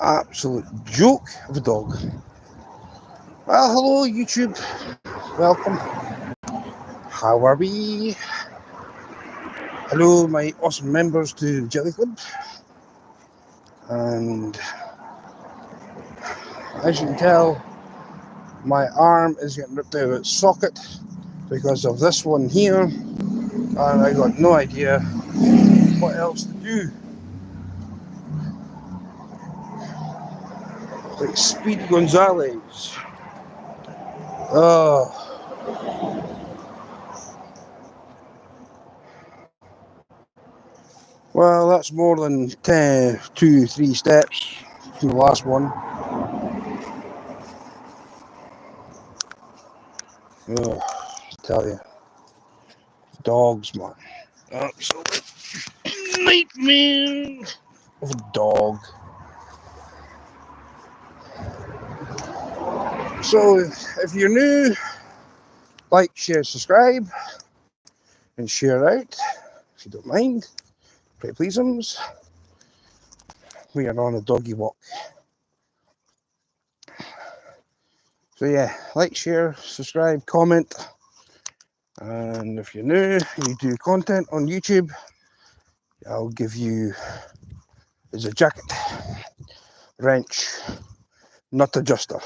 Absolute joke of a dog. Well, hello YouTube. Welcome. How are we? Hello, my awesome members to Jelly Club. And as you can tell, my arm is getting ripped out of its socket because of this one here. And I got no idea what else to do. Like Speedy Gonzales. Oh. Well, that's more than 2-3 steps from the last one. Oh, I tell you. Dogs, man. Absolute nightmare of a dog. So, if you're new, like, share, subscribe, and share out, if you don't mind. Pretty pleaseums. We are on a doggy walk. So yeah, like, share, subscribe, comment. And if you're new and you do content on YouTube, I'll give you as a jacket, wrench, nut adjuster.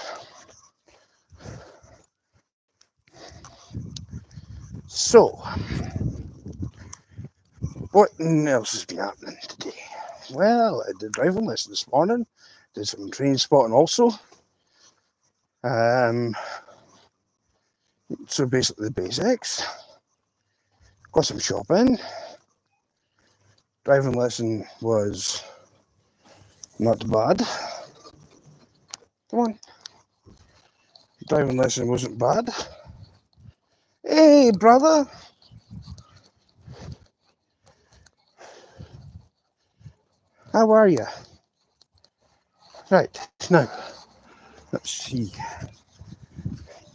So, what else has been happening today? Well, I did driving lesson this morning. Did some train spotting also. So basically the basics. Got some shopping. Driving lesson was not bad. Come on. Driving lesson wasn't bad. Hey, brother. How are you? Right, now, let's see.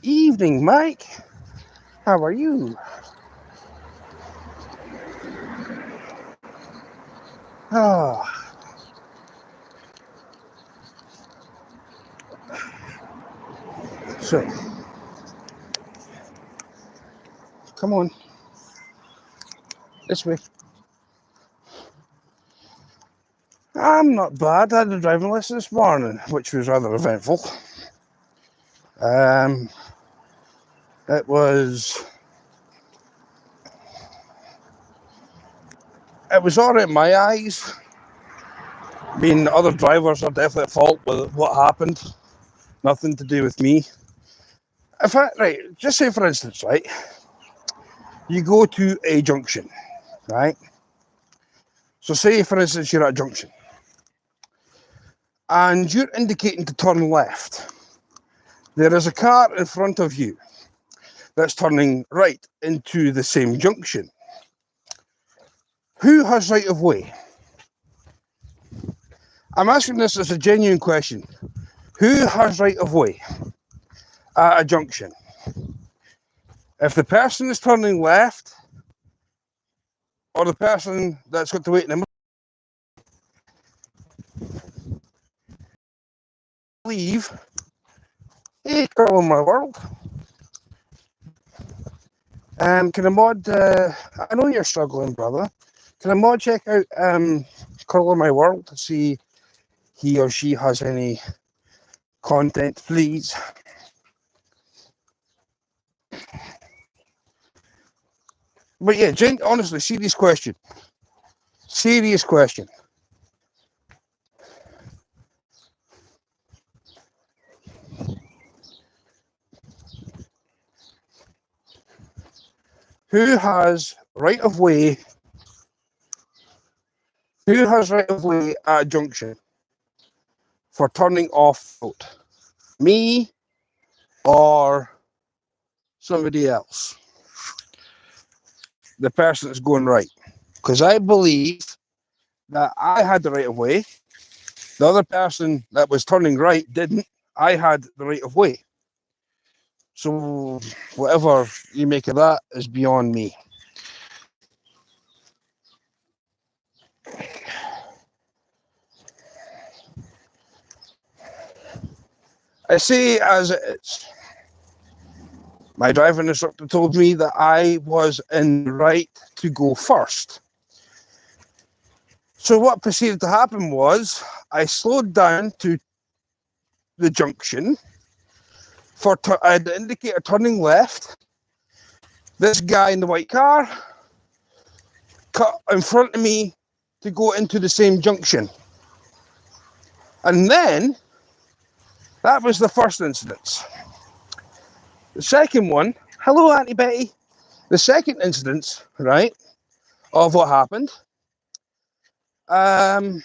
Evening, Mike. How are you? Ah. So, come on. This way. I'm not bad. I had a driving lesson this morning, which was rather eventful. It was alright in my eyes. I mean, other drivers are definitely at fault with what happened. Nothing to do with me. In fact, right, just say for instance, right, you go to a junction, right? So say for instance you're at a junction and you're indicating to turn left. There is a car in front of you that's turning right into the same junction. Who has right of way? I'm asking this as a genuine question. Who has right of way at a junction? If the person is turning left or the person that's got to wait in the middle, leave. Hey, girl in my world. Can a mod, I know you're struggling, brother. Can a mod check out Curl in My World to see he or she has any content, please? But yeah, honestly, serious question. Serious question. Who has right of way? Who has right of way at a junction for turning off road? Me or somebody else? The person that's going right. Because I believe that I had the right of way. The other person that was turning right didn't. I had the right of way. So whatever you make of that is beyond me. I say as it is. My driving instructor told me that I was in the right to go first. So what proceeded to happen was I slowed down to the junction for I had the indicator turning left. This guy in the white car cut in front of me to go into the same junction. And then, that was the first incident. The second one, hello Auntie Betty. The second incident, right, of what happened, I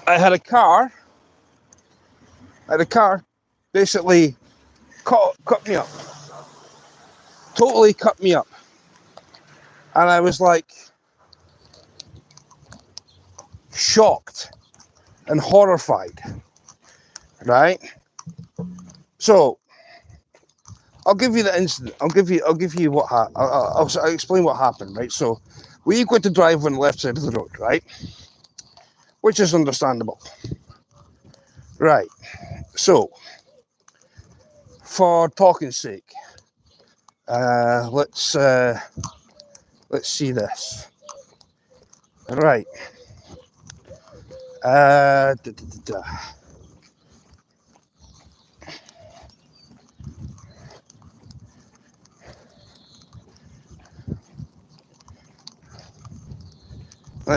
had a car basically cut me up. Totally cut me up. And I was like shocked and horrified, right? So I'll give you the incident. I'll give you what happened. I'll explain what happened, right? So we got to drive on the left side of the road, right? Which is understandable, right? So for talking's sake, let's see this, right? Let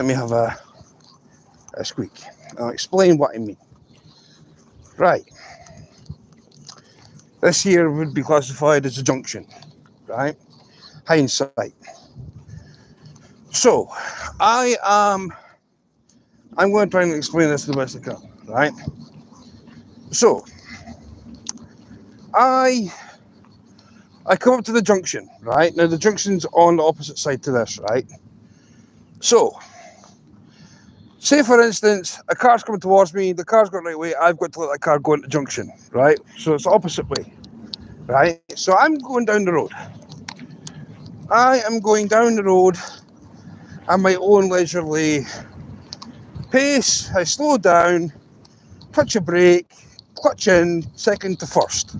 me have a squeak. I'll explain what I mean. Right. This here would be classified as a junction, right? Hindsight. So, I'm going to try and explain this to the best I can, right? So, I come up to the junction, right? Now the junction's on the opposite side to this, right? So, say for instance, a car's coming towards me, the car's going the right way, I've got to let that car go into the junction, right? So it's the opposite way, right? So I'm going down the road. I am going down the road at my own leisurely pace. I slow down, touch a brake, clutch in, second to first,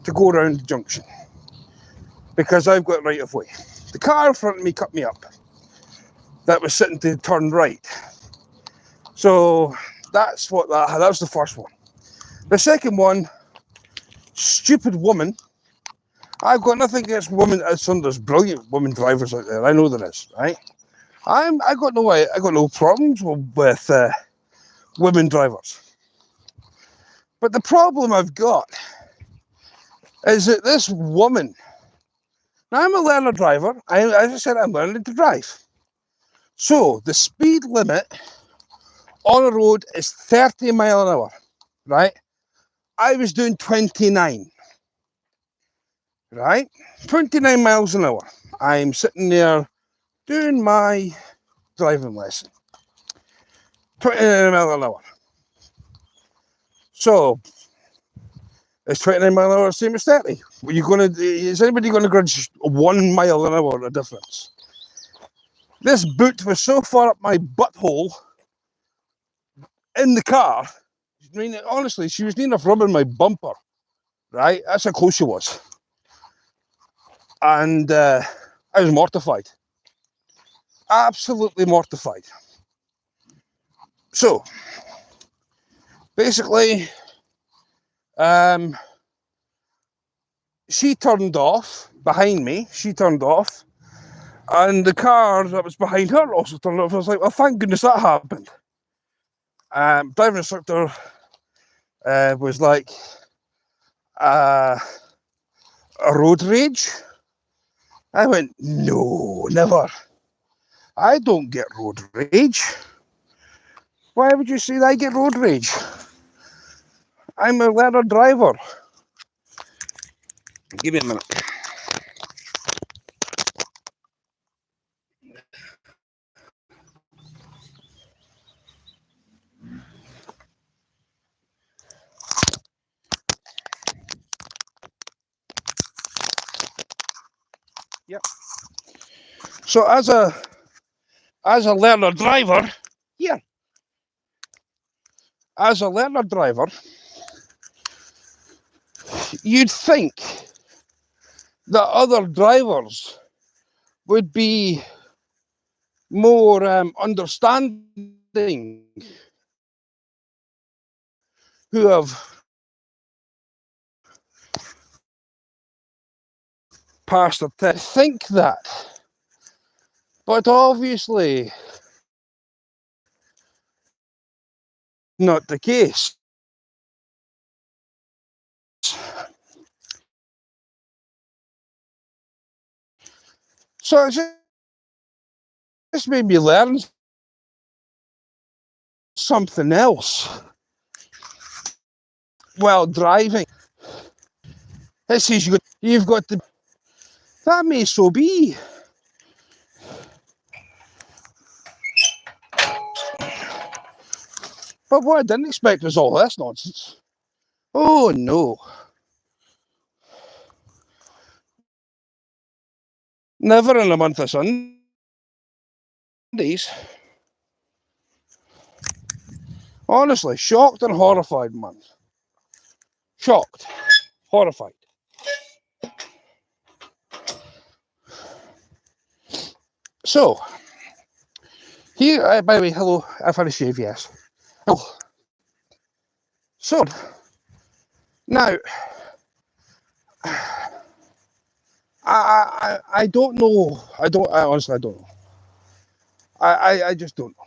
to go around the junction. Because I've got right of way. The car in front of me cut me up. That was sitting to turn right. So that's what that was the first one. The second one, stupid woman. I've got nothing against women. There's brilliant women drivers out there. I know there is, right? I got no problems with women drivers. But the problem I've got is that this woman. Now I'm a learner driver. As I said, I'm learning to drive. So the speed limit on a road is 30 miles an hour, right? I was doing 29, right? 29 miles an hour. I'm sitting there doing my driving lesson. 29 miles an hour. So, is 29 miles an hour the same as 30? Is anybody going to grudge 1 mile an hour a difference? This boot was so far up my butthole in the car. I mean, honestly, she was near enough rubbing my bumper, right? That's how close she was. And I was mortified. Absolutely mortified. So, basically, she turned off behind me. She turned off. And the car that was behind her also turned off. I was like, well, thank goodness that happened. Driving instructor was like, a road rage? I went, no, never. I don't get road rage. Why would you say that I get road rage? I'm a learner driver. Give me a minute. Yep. So as a learner driver, here, as a learner driver, you'd think that other drivers would be more understanding, who have passed their test. Think that, but obviously not the case. So it just made me learn something else while driving. It says you've got to. That may so be. But what I didn't expect was all this nonsense. Oh no. Never in a month of Sundays. Honestly, shocked and horrified, man. Shocked. Horrified. So, here, by the way, hello, I've had a shave, yes. Oh. So, now, I don't know. I honestly don't know. I just don't know.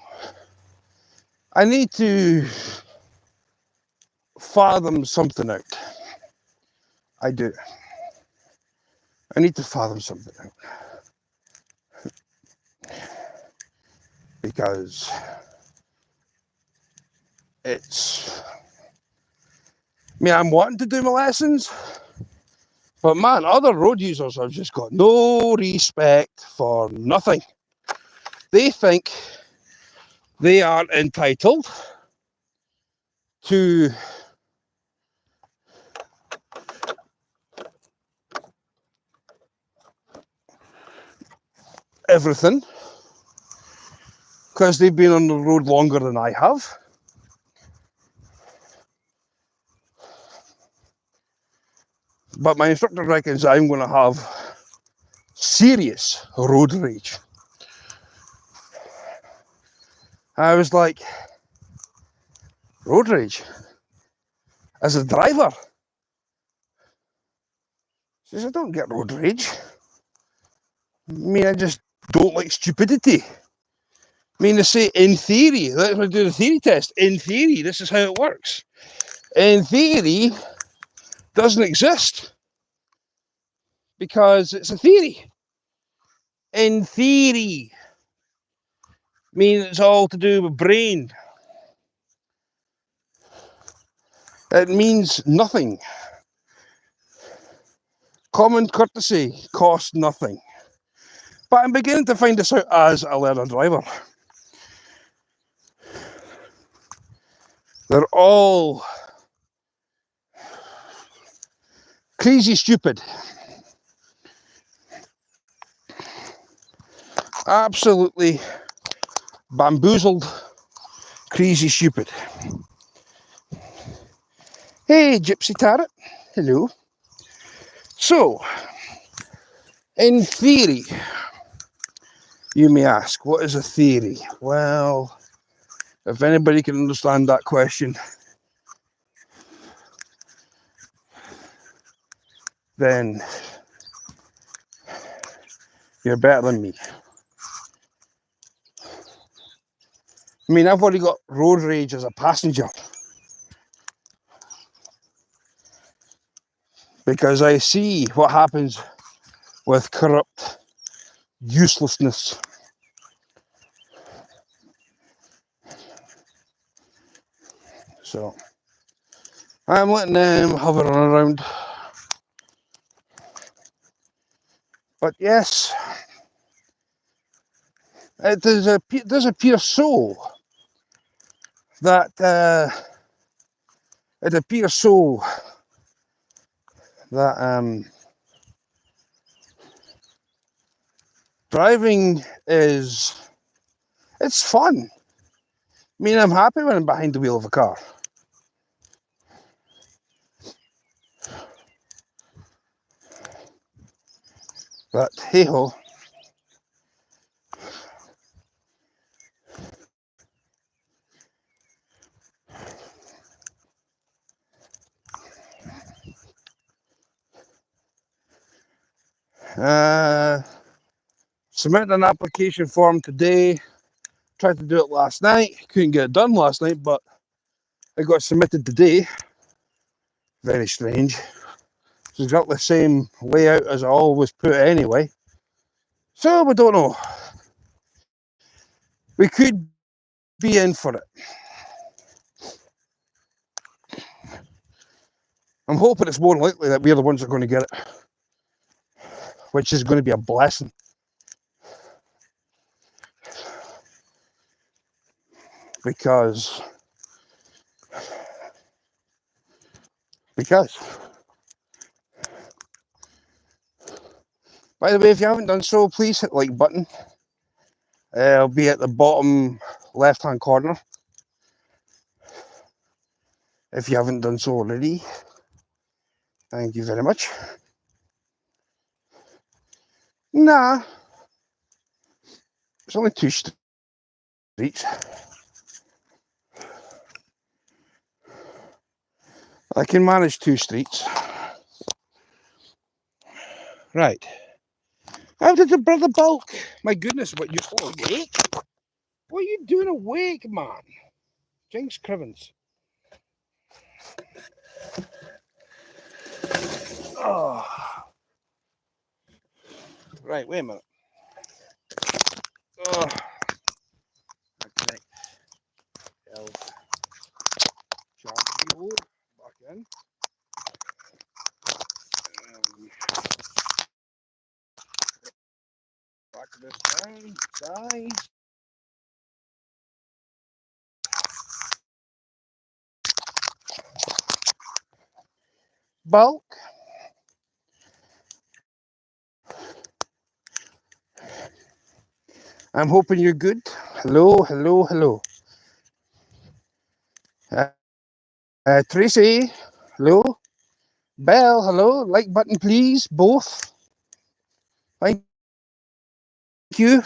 I need to fathom something out. I do. I need to fathom something out. Because it's... I mean, I'm wanting to do my lessons, but man, other road users have just got no respect for nothing. They think they are entitled to everything because they've been on the road longer than I have. But my instructor reckons I'm going to have serious road rage. I was like, road rage? As a driver? She says, I don't get road rage. I mean, I just don't like stupidity. I mean, they say in theory, let's do the theory test. In theory, this is how it works. In theory, doesn't exist because it's a theory. In theory, means it's all to do with brain. It means nothing. Common courtesy costs nothing. But I'm beginning to find this out as a learner driver. They're all crazy stupid. Absolutely bamboozled, crazy stupid. Hey, Gypsy Tarot. Hello. So, in theory, you may ask, what is a theory? Well, if anybody can understand that question, then you're better than me. I mean, I've already got road rage as a passenger because I see what happens with corrupt uselessness. So, I'm letting them have a run around. But yes, it does appear so that driving it's fun. I mean, I'm happy when I'm behind the wheel of a car. But hey ho. Submitted an application form today. Tried to do it last night. Couldn't get it done last night, but it got submitted today. Very strange. It's exactly the same layout as I always put it anyway. So we don't know. We could be in for it. I'm hoping it's more likely that we're the ones that are going to get it, which is going to be a blessing. Because by the way, if you haven't done so, please hit the like button. It'll be at the bottom left hand corner if you haven't done so already. Thank you very much. Nah, it's only 2 streets. I can manage 2 streets. Right. How did the brother bulk? My goodness, what, you're still awake? What are you doing awake, man? Jinx Crivens. Oh. Right, wait a minute. Oh. Okay. Charge you back in. Back this down. Die. Bulk. I'm hoping you're good. Hello, hello, hello. Tracy, hello. Bell, hello. Like button, please. Both. Thank you.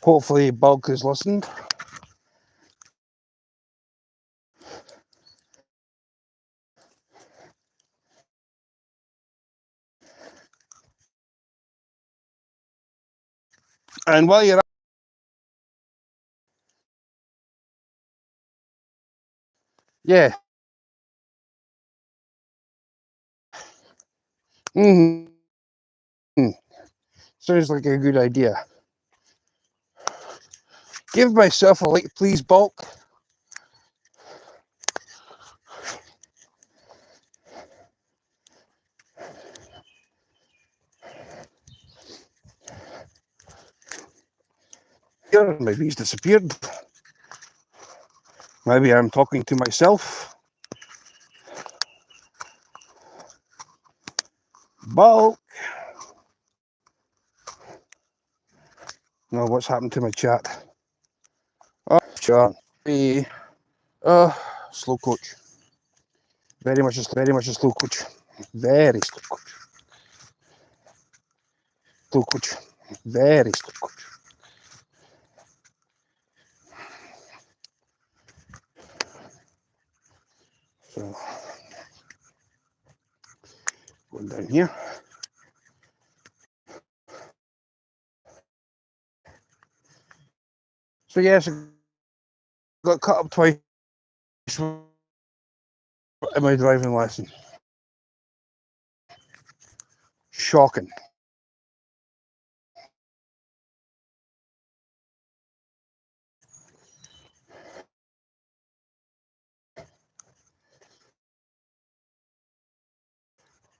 Hopefully, Bulk has listened. And while you're yeah. Sounds like a good idea. Give myself a like, please, Bulk. Maybe he's disappeared. Maybe I'm talking to myself. Bulk. No, what's happened to my chat? Oh, chat. Slow coach. Very much a slow coach. Very slow coach. Slow coach. Very slow coach. So, going down here. So yes, I got cut up twice in my driving lesson. Shocking.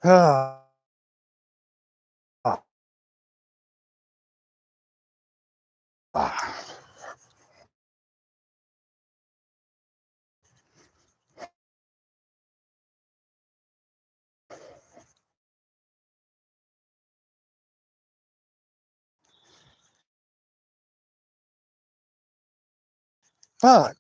Ah. But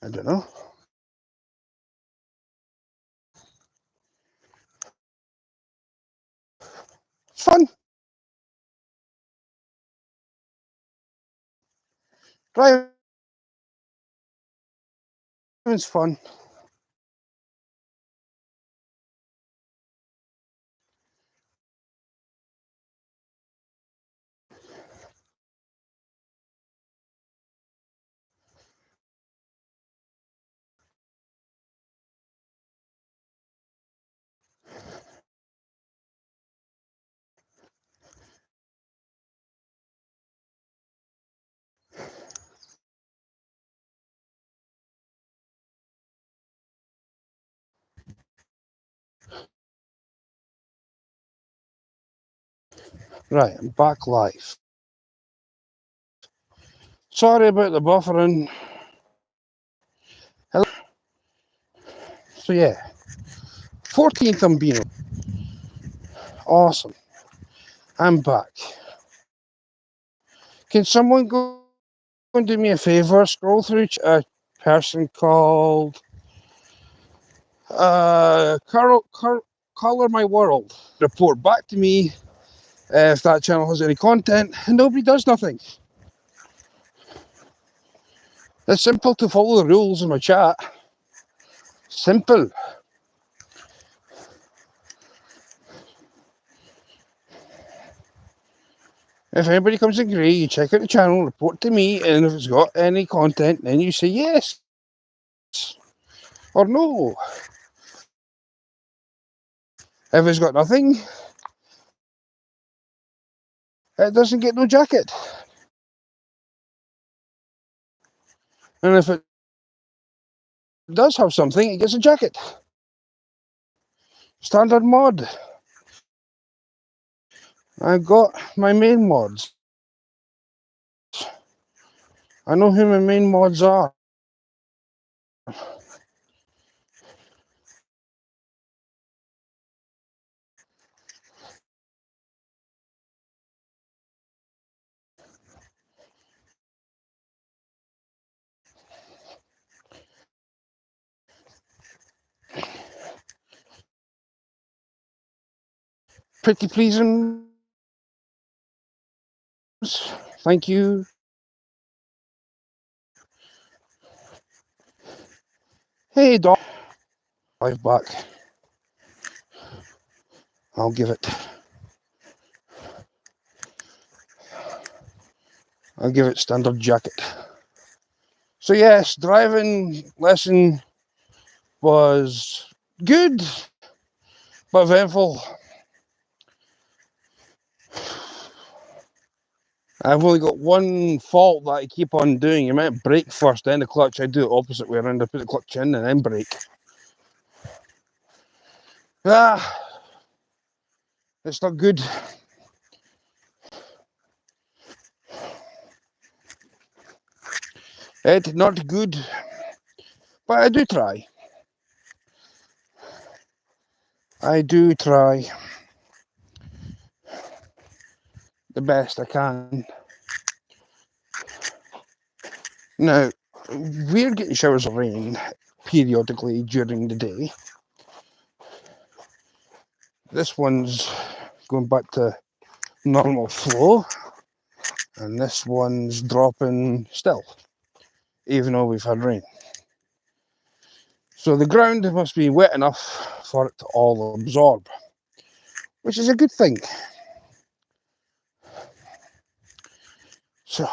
I don't know. It's fun. Driving's fun. Right, I'm back live. Sorry about the buffering. Hello. So yeah, 14th Umbino. Awesome. I'm back. Can someone go and do me a favour? Scroll through a person called Color My World. Report back to me if that channel has any content, and nobody does nothing. It's simple to follow the rules in my chat. Simple. If anybody comes and agree, you check out the channel, report to me, and if it's got any content, then you say yes or no. If it's got nothing, it doesn't get no jacket. And if it does have something, it gets a jacket. Standard mod. I've got my main mods. I know who my main mods are. Pretty pleasing. Thank you. Hey, Doc. Live back. I'll give it standard jacket. So yes, driving lesson was good, but eventful. I've only got one fault that I keep on doing. You might brake first, then the clutch. I do it opposite way around. I put the clutch in and then brake. It's not good. It's not good, but I do try. I do try the best I can. Now, we're getting showers of rain periodically during the day. This one's going back to normal flow, and this one's dropping still, even though we've had rain. So the ground must be wet enough for it to all absorb, which is a good thing. So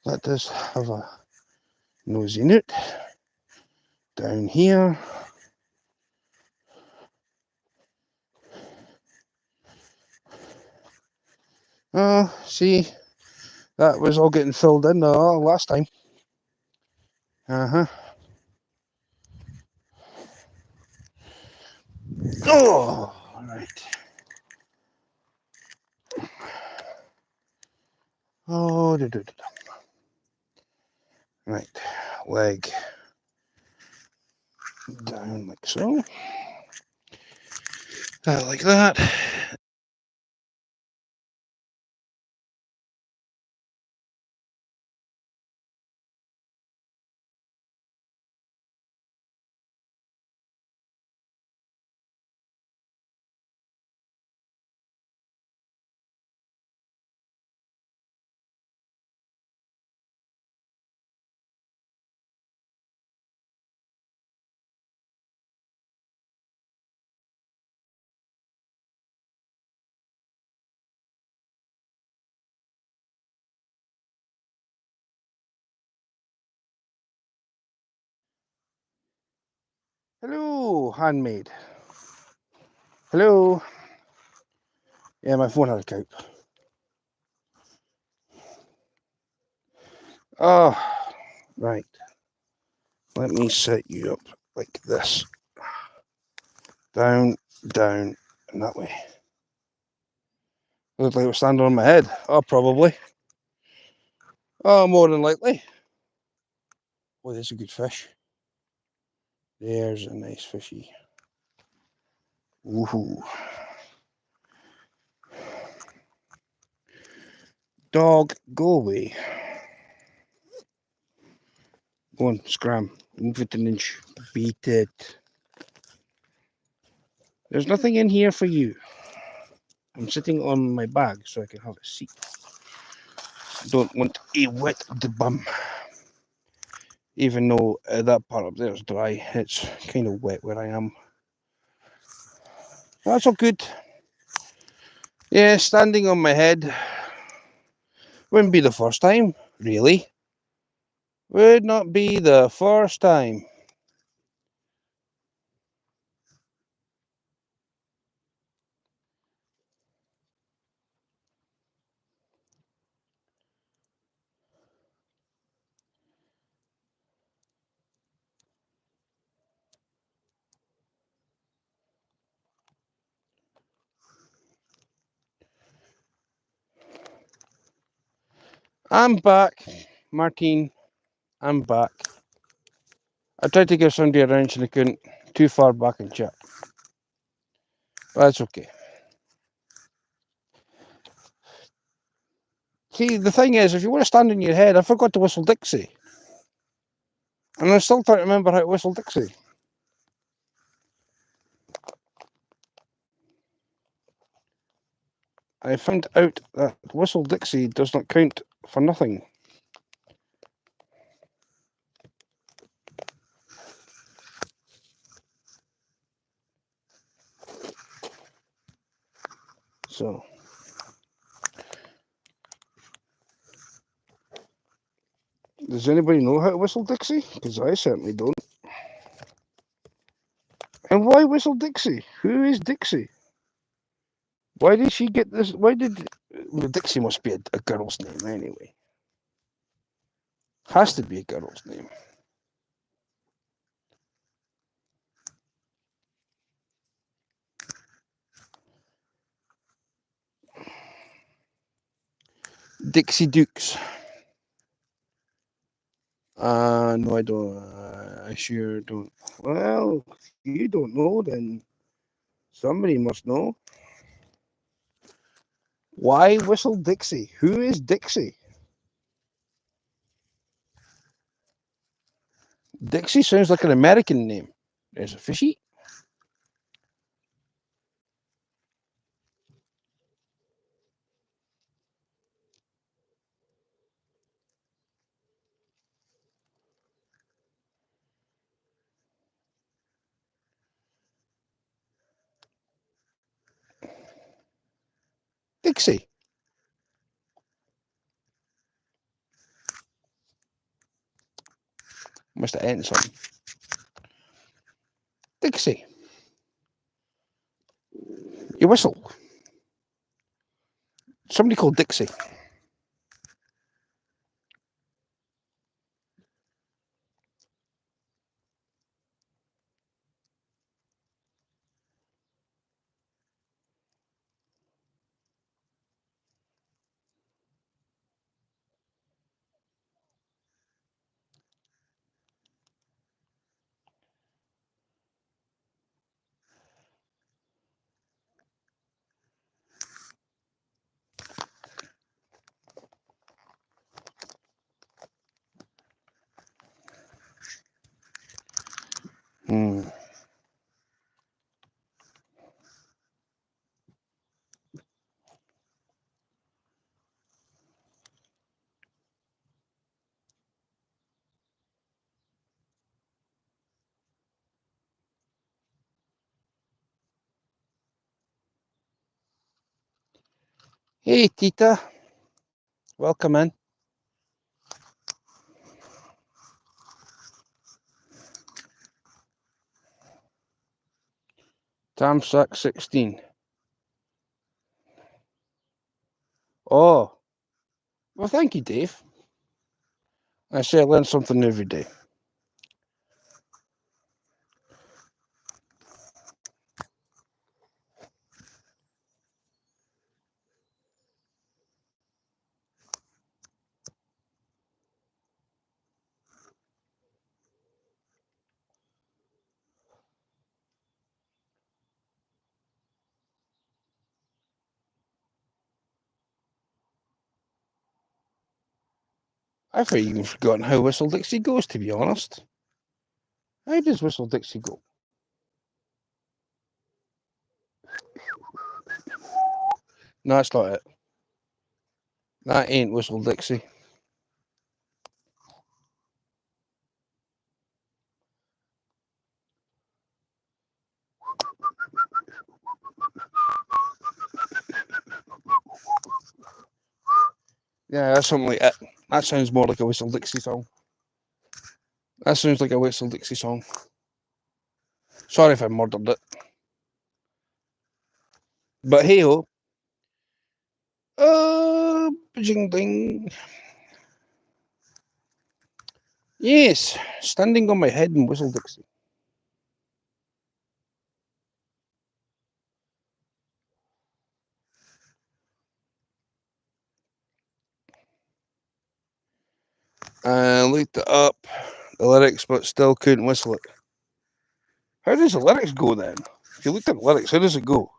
let us have a nosy note down here. Oh, see, that was all getting filled in last time. Oh, right. Oh, right, leg. down like so. Like that. Hello, handmaid. Hello. Yeah, my phone had a count. Oh, right. Let me set you up like this. Down, down, and that way. Looks like we're standing on my head. Oh, probably. Oh, more than likely. Oh, there's a good fish. There's a nice fishy. Woohoo. Dog, go away. Go on, scram. Move it an inch. Beat it. There's nothing in here for you. I'm sitting on my bag so I can have a seat. Don't want a wet bum. Even though that part up there is dry, it's kind of wet where I am. That's all good. Yeah, standing on my head wouldn't be the first time, really. Would not be the first time. I'm back, Martine. I'm back. I tried to give somebody a wrench and I couldn't. Too far back in chat. But that's okay. See, the thing is, if you want to stand on your head, I forgot to whistle Dixie. And I'm still trying to remember how to whistle Dixie. I found out that whistle Dixie does not count for nothing. So, does anybody know how to whistle Dixie? Because I certainly don't. And why whistle Dixie? Who is Dixie? Why did she get this? Why did... Well, Dixie must be a girl's name anyway. Has to be a girl's name. Dixie Dukes. No, I don't. I sure don't. Well, if you don't know, then somebody must know. Why whistle Dixie? Who is Dixie? Dixie sounds like an American name. There's a fishy. Dixie. Must have eaten something. Dixie. You whistle. Somebody called Dixie. Hey, Tita. Welcome in. Tamsack 16. Oh, well, thank you, Dave. I say I learn something every day. I've even forgotten how Whistle Dixie goes, to be honest. How does Whistle Dixie go? No, that's not it. That ain't Whistle Dixie. Yeah, that's something like it. That sounds more like a Whistle Dixie song. That sounds like a Whistle Dixie song. Sorry if I murdered it. But hey ho. Jing ding. Yes, standing on my head in Whistle Dixie. I looked it up, the lyrics, but still couldn't whistle it. How does the lyrics go then? If you looked at the lyrics, how does it go?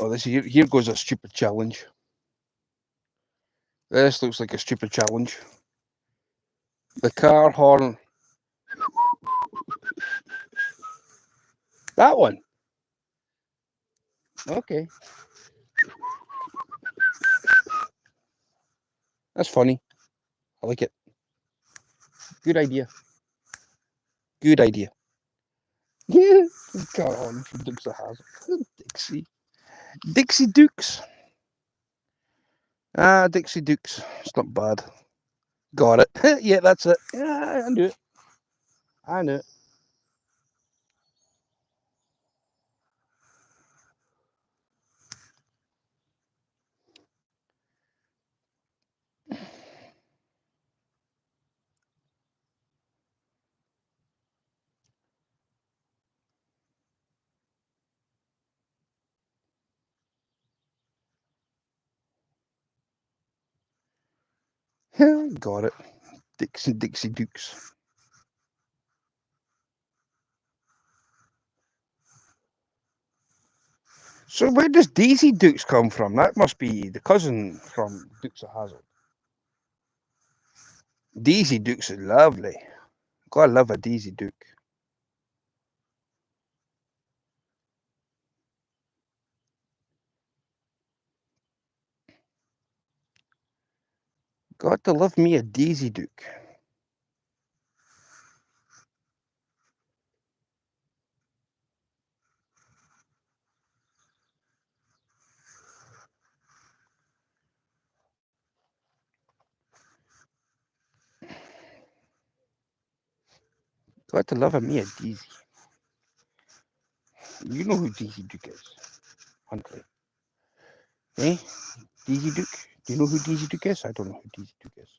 Oh, this here goes a stupid challenge. This looks like a stupid challenge. The car horn. That one. Okay. That's funny. I like it. Good idea. Good idea. Yeah. Car horn from Dukes of Hazzard. Dixie. Dixie Dukes. Ah, Dixie Dukes. It's not bad. Got it. Yeah, that's it. Yeah, I knew it. I knew it. Got it. Dixie Dukes. So where does Daisy Dukes come from? That must be the cousin from Dukes of Hazzard. Daisy Dukes is lovely. God, I love a Daisy Duke. Got to love me a Daisy Duke. Got to love me a Daisy. You know who Daisy Duke is, Huntley. Eh? Daisy Duke? Do you know who Daisy Duke is? I don't know who Daisy Duke is.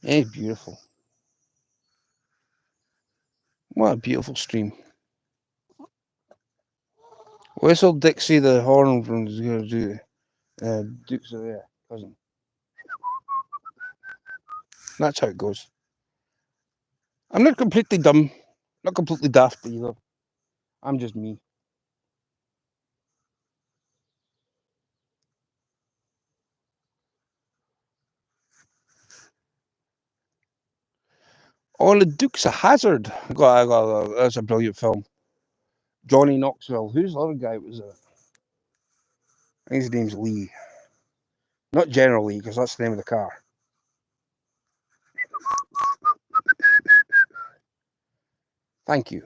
It's beautiful. What a beautiful stream. Whistle Dixie the horn from Dukes of the cousin. That's how it goes. I'm not completely dumb, not completely daft either. I'm just me. Oh, the Dukes of Hazzard. That's a brilliant film. Johnny Knoxville. Who's the other guy? Was it? I think his name's Lee. Not General Lee, because that's the name of the car. Thank you.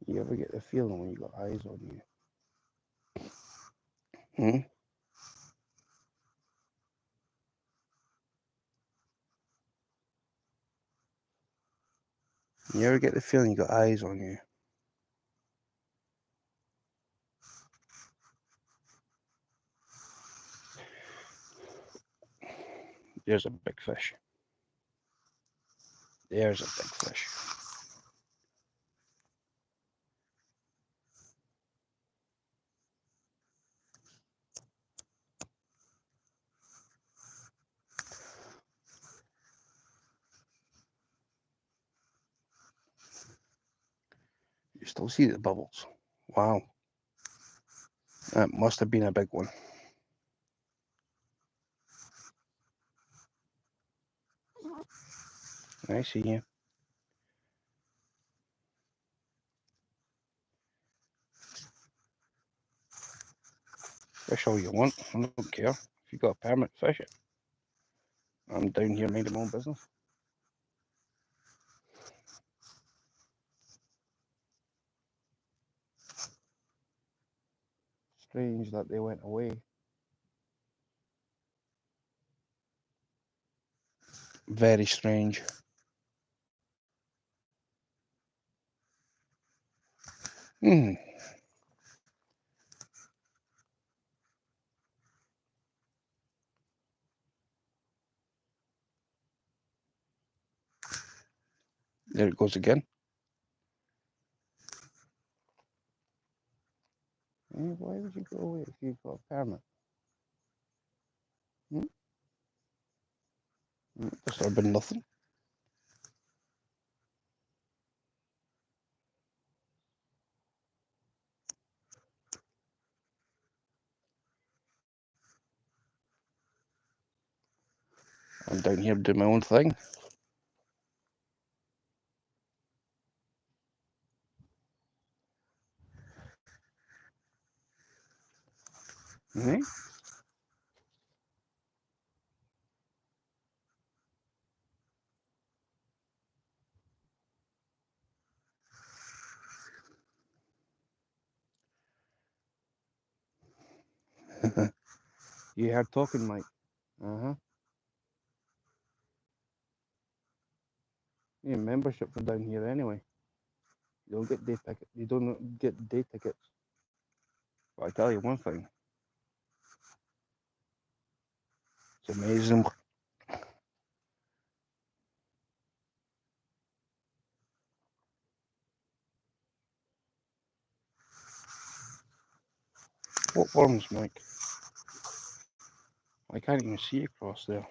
You ever get the feeling when you got eyes on you? Hmm? You ever get the feeling you got eyes on you? There's a big fish. There's a big fish. You still see the bubbles. Wow. That must have been a big one. I see you. Fish all you want. I don't care. If you got a permit, fish it. I'm down here minding my own business. Strange that they went away. Very strange. Hmm. There it goes again. Why would you go away if you've got a permit? Disturbing nothing. I'm down here doing my own thing. Mm-hmm. You heard talking, Mike. Uh-huh. Yeah, membership for down here anyway. You don't get day tickets. You don't get day tickets. But I tell you one thing. It's amazing. What worms, Mike? I can't even see across there.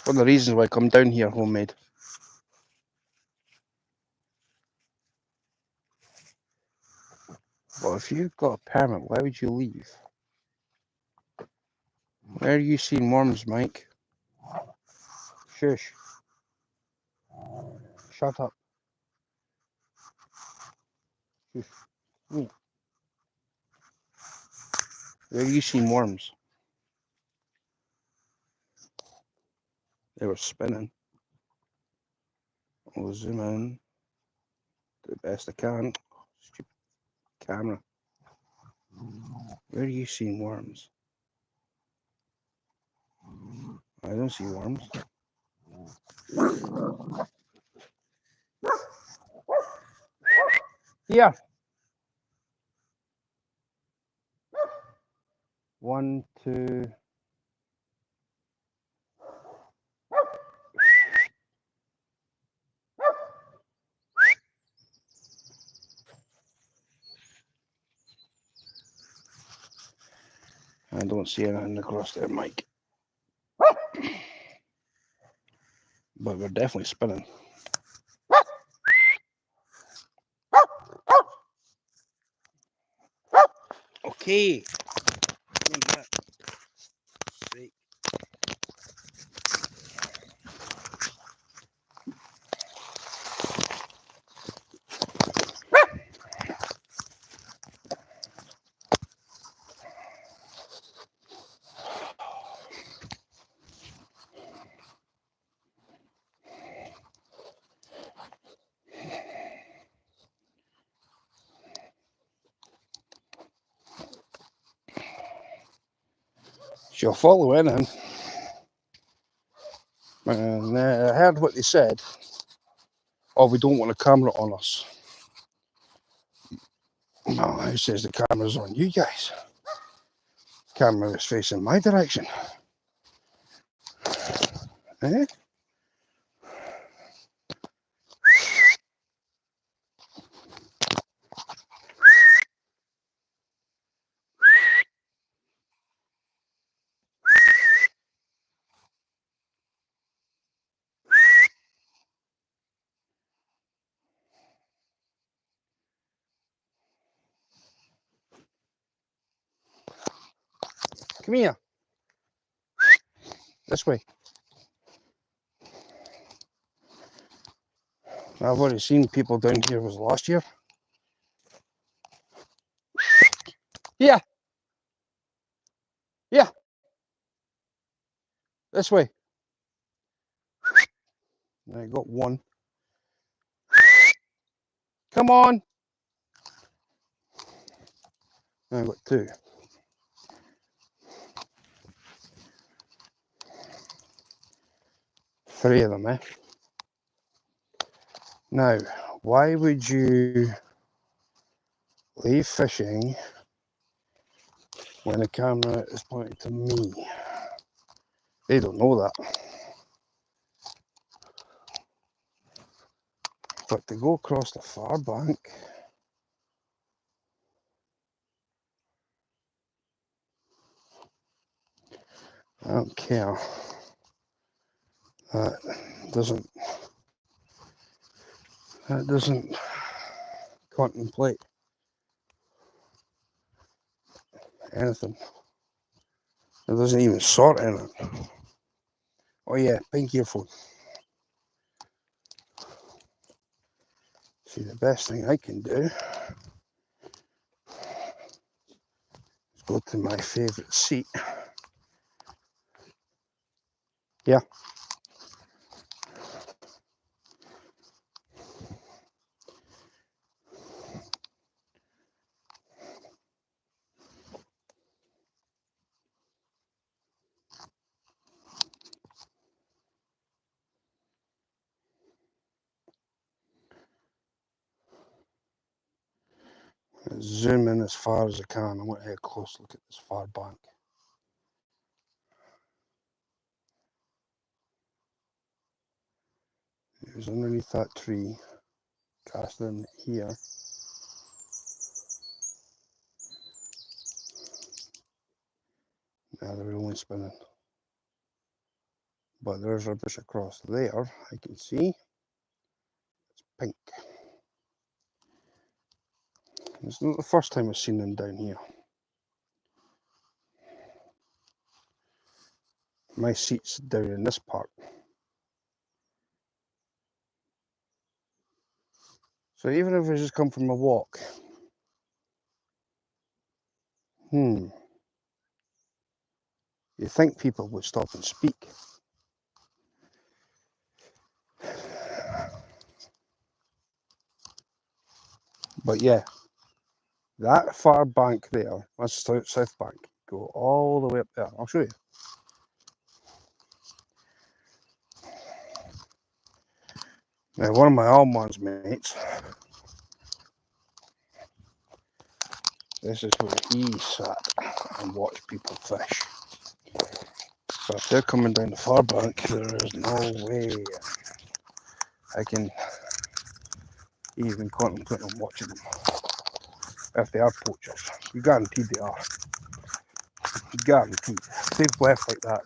One of the reasons why I come down here, homemade. Well, if you've got a permit, why would you leave? Where are you seeing worms, Mike? Shush. Shut up. Shush. Where are you seeing worms? They were spinning. I'll zoom in. Do the best I can. Stupid camera. Where are you seeing worms? I don't see worms. Here. 1, 2. I don't see anything across there, Mike. But we're definitely spinning. Okay. She'll follow in, and I heard what they said. Oh, we don't want a camera on us. No, who says the camera's on you guys? Camera is facing my direction. Eh? Come here. This way. I've already seen people down here. Was last year. Yeah. Yeah. This way. I got one. Come on. I got two. Three of them, eh? Now, why would you leave fishing when the camera is pointed to me? They don't know that. But to go across the far bank, I don't care. That doesn't contemplate anything. It doesn't even sort anything. Oh yeah, pink earphone. See, the best thing I can do is go to my favourite seat. Yeah. Zoom in as far as I can. I want to have a close look at this far bank. It was underneath that tree, cast in here. Now they're only spinning. But there's a bush across there, I can see. It's pink. It's not the first time I've seen them down here. My seat's down in this part. So even if I just come from a walk, you think people would stop and speak. But yeah, that far bank there, that's the south bank, go all the way up there. I'll show you. Now, one of my Almonds mates, this is where he sat and watched people fish. But if they're coming down the far bank, there is no way I can even contemplate on watching them. If they are poachers, you guaranteed they are. Guaranteed. If they've left like that,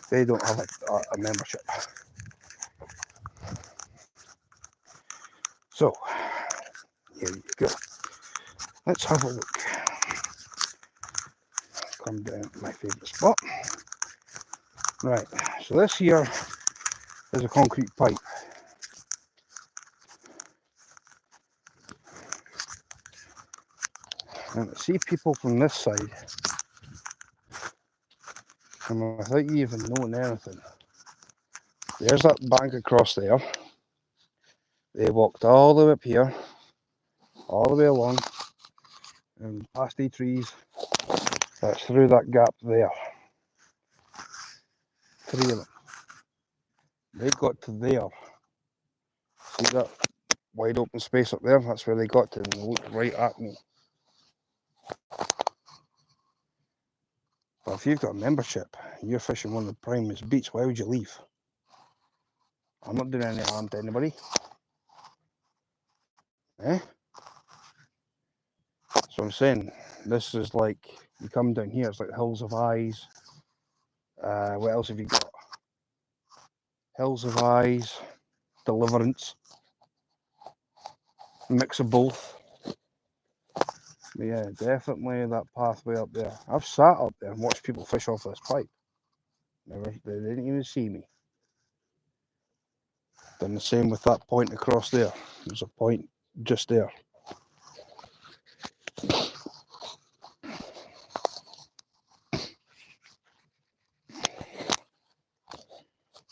they don't have a membership. So, here you go. Let's have a look. Come down to my favourite spot. Right, so this here is a concrete pipe. And I see people from this side, and without you even knowing anything, there's that bank across there. They walked all the way up here, all the way along, and past the trees. That's through that gap there. 3 of them. They got to there. See that wide open space up there? That's where they got to, and they looked right at me. But if you've got a membership and you're fishing one of the primest beats, why would you leave? I'm not doing any harm to anybody. So I'm saying, this is like, you come down here, it's like Hills of Eyes. What else have you got? Hills of Eyes, Deliverance, mix of both. But yeah, definitely that pathway up there. I've sat up there and watched people fish off this pipe. They didn't even see me. Done the same with that point across there. There's a point just there.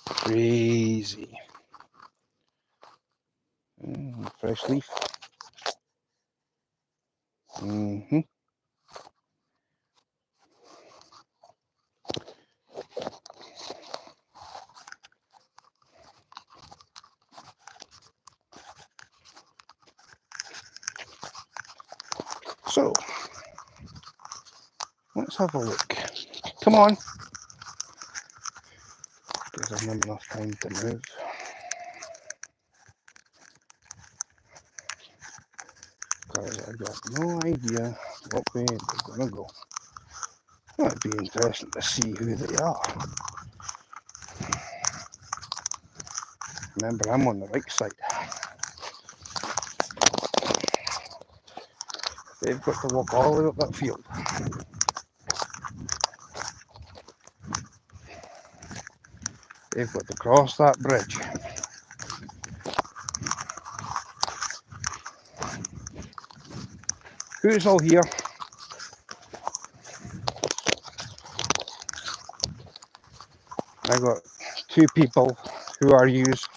Crazy. Fresh leaf. So, let's have a look. Come on. Because I've not enough time to move. Because I've got no idea what way they're going to go. That'd be interesting to see who they are. Remember, I'm on the right side. They've got to walk all the way up that field. They've got to cross that bridge. Who's all here? I got 2 people who are used.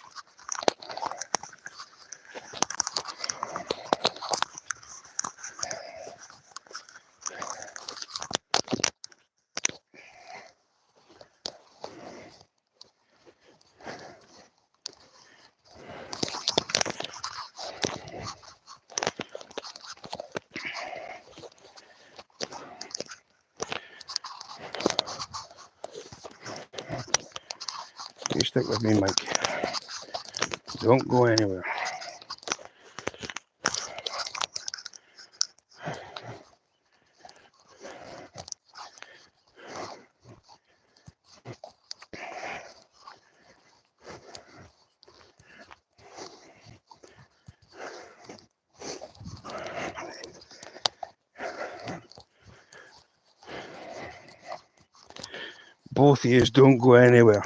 You stick with me, Mike. Don't go anywhere. Both of you don't go anywhere.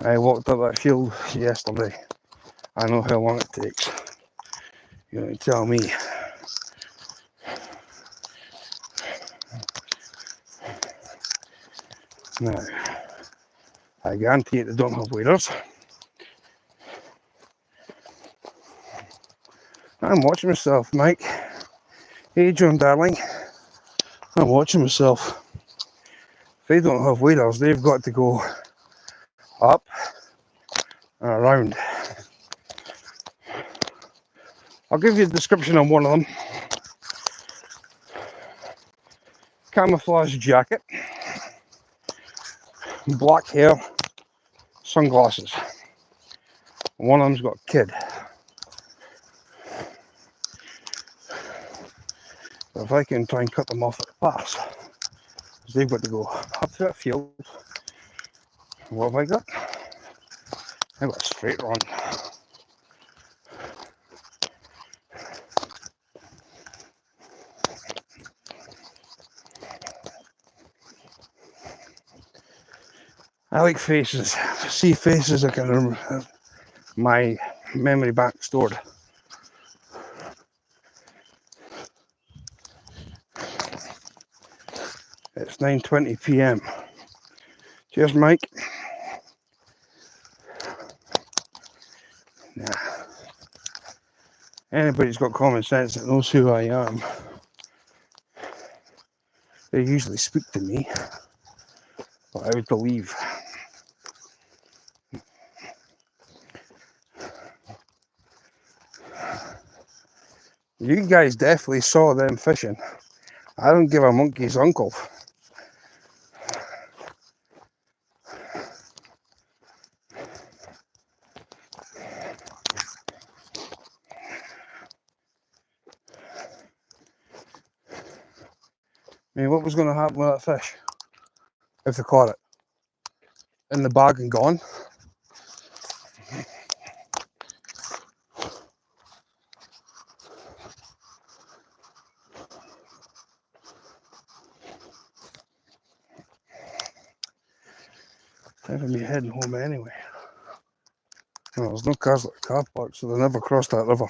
I walked up that field yesterday. I know how long it takes. You don't tell me. Now, I guarantee they don't have waders. I'm watching myself, Mike. Hey, John, darling. I'm watching myself. If they don't have waders, they've got to go up and around. I'll give you a description on one of them. Camouflage jacket, black hair, sunglasses. One of them's got a kid. So if I can try and cut them off at the pass, they've got to go up to that field. What have I got? I've got a straight run. I like faces. If I see faces, I can remember my memory bank stored. It's 9:20 p.m. Cheers, Mike. Nah. Anybody's got common sense that knows who I am They usually speak to me, but I would believe. You guys definitely saw them fishing. I don't give a monkey's uncle. I mean, what was going to happen with that fish if they caught it? In the bag and gone? They're going to be heading home anyway. Well, there's no cars at the car park, so they never crossed that river.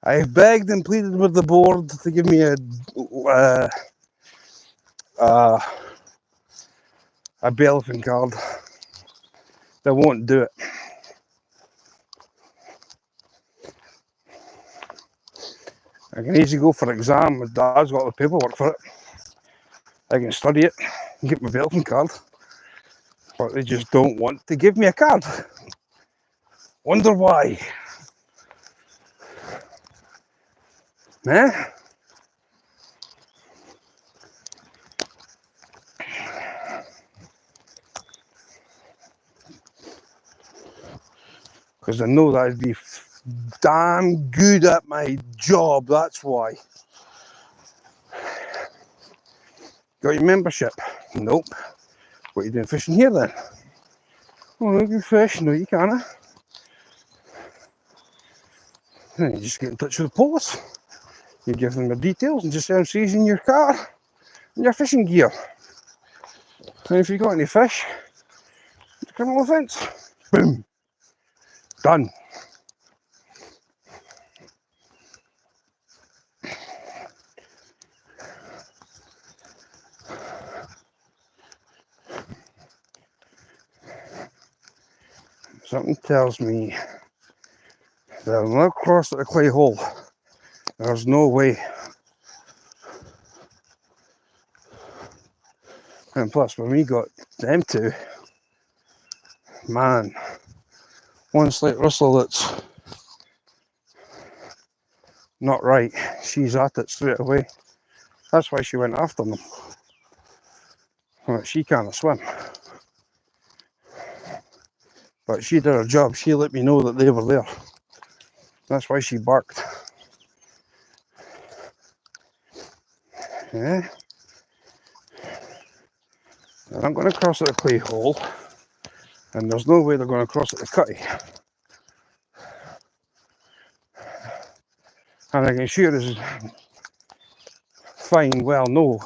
I've begged and pleaded with the board to give me a bailiffing card. They won't do it. I can easily go for an exam. My dad's got the paperwork for it. I can study it and get my bailiffing card. But they just don't want to give me a card. Wonder why. Eh? Because I know that I'd be damn good at my job, that's why. Got your membership? Nope. What are you doing fishing here then? Oh, you can fish. No, you can't. Then you just get in touch with the police. You give them the details and just say I'm seizing your car and your fishing gear. And if you got any fish, it's a criminal offence. Boom. Done. Something tells me that I'll not cross at the clay hole. There's no way. And plus, when we got them two, man, one slight rustle that's not right, she's at it straight away. That's why she went after them. Well, she can't swim. But she did her job. She let me know that they were there. That's why she barked. Yeah. And I'm going to cross at the clay hole. And there's no way they're going to cross at the cutty. And I can assure this fine well no.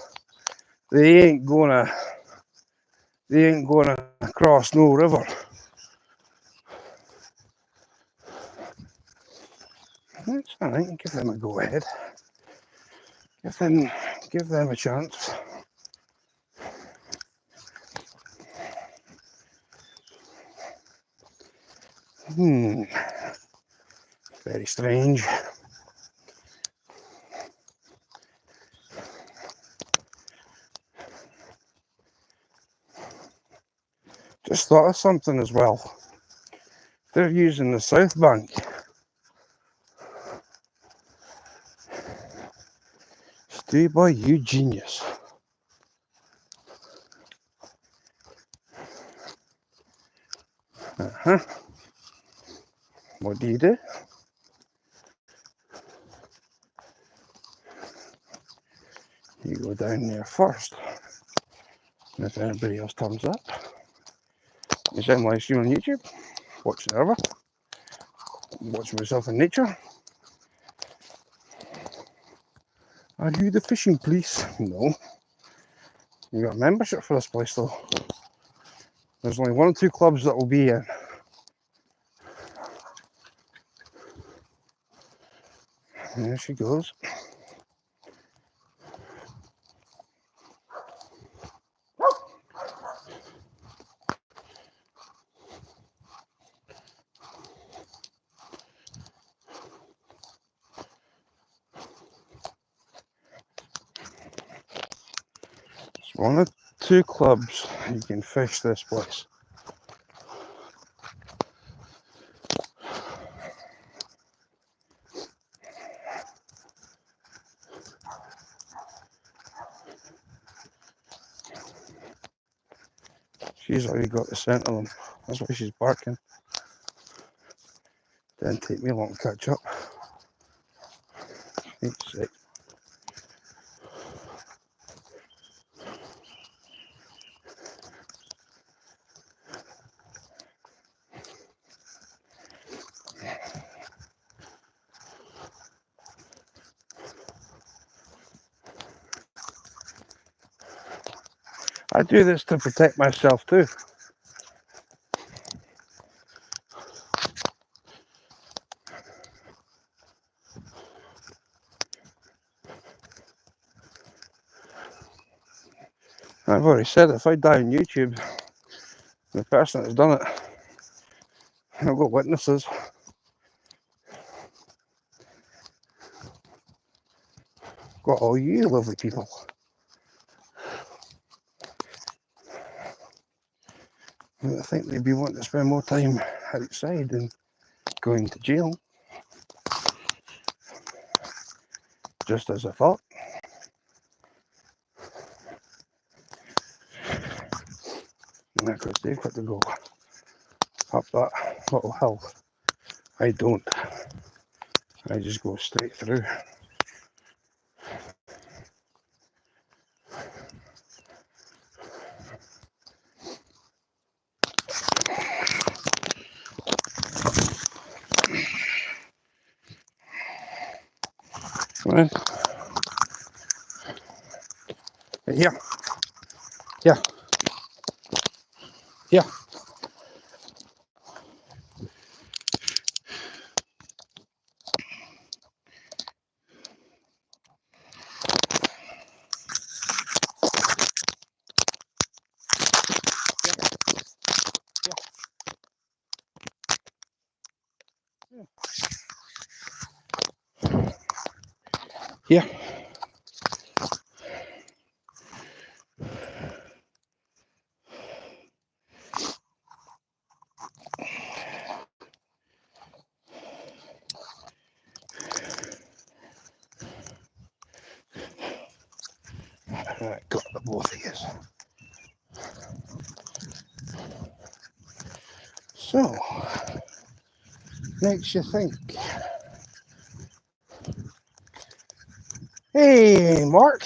They ain't gonna cross no river. That's alright, give them a go ahead. Give them a chance. Very strange. Just thought of something as well. They're using the south bank. Stay by, you genius. What do? You go down there first. And if anybody else turns up, you send live stream on YouTube, watch the river, watch myself in nature. Are you the fishing police? No. You got a membership for this place though. There's only 1 or 2 clubs that will be in. And there she goes. One of 2 clubs you can fish this place. She's already got the scent of them. That's why she's barking. Didn't take me long to catch up. 8, 6. I do this to protect myself too. I've already said if I die on YouTube, the person that's done it, I've got witnesses. Got all you lovely people. I think they'd be wanting to spend more time outside than going to jail. Just as I thought. And of course they've got to go up that little hill. I don't. I just go straight through. Right. Here. Here. Here. Here. Right, got the both of you. So, makes you think. Hey, Mark.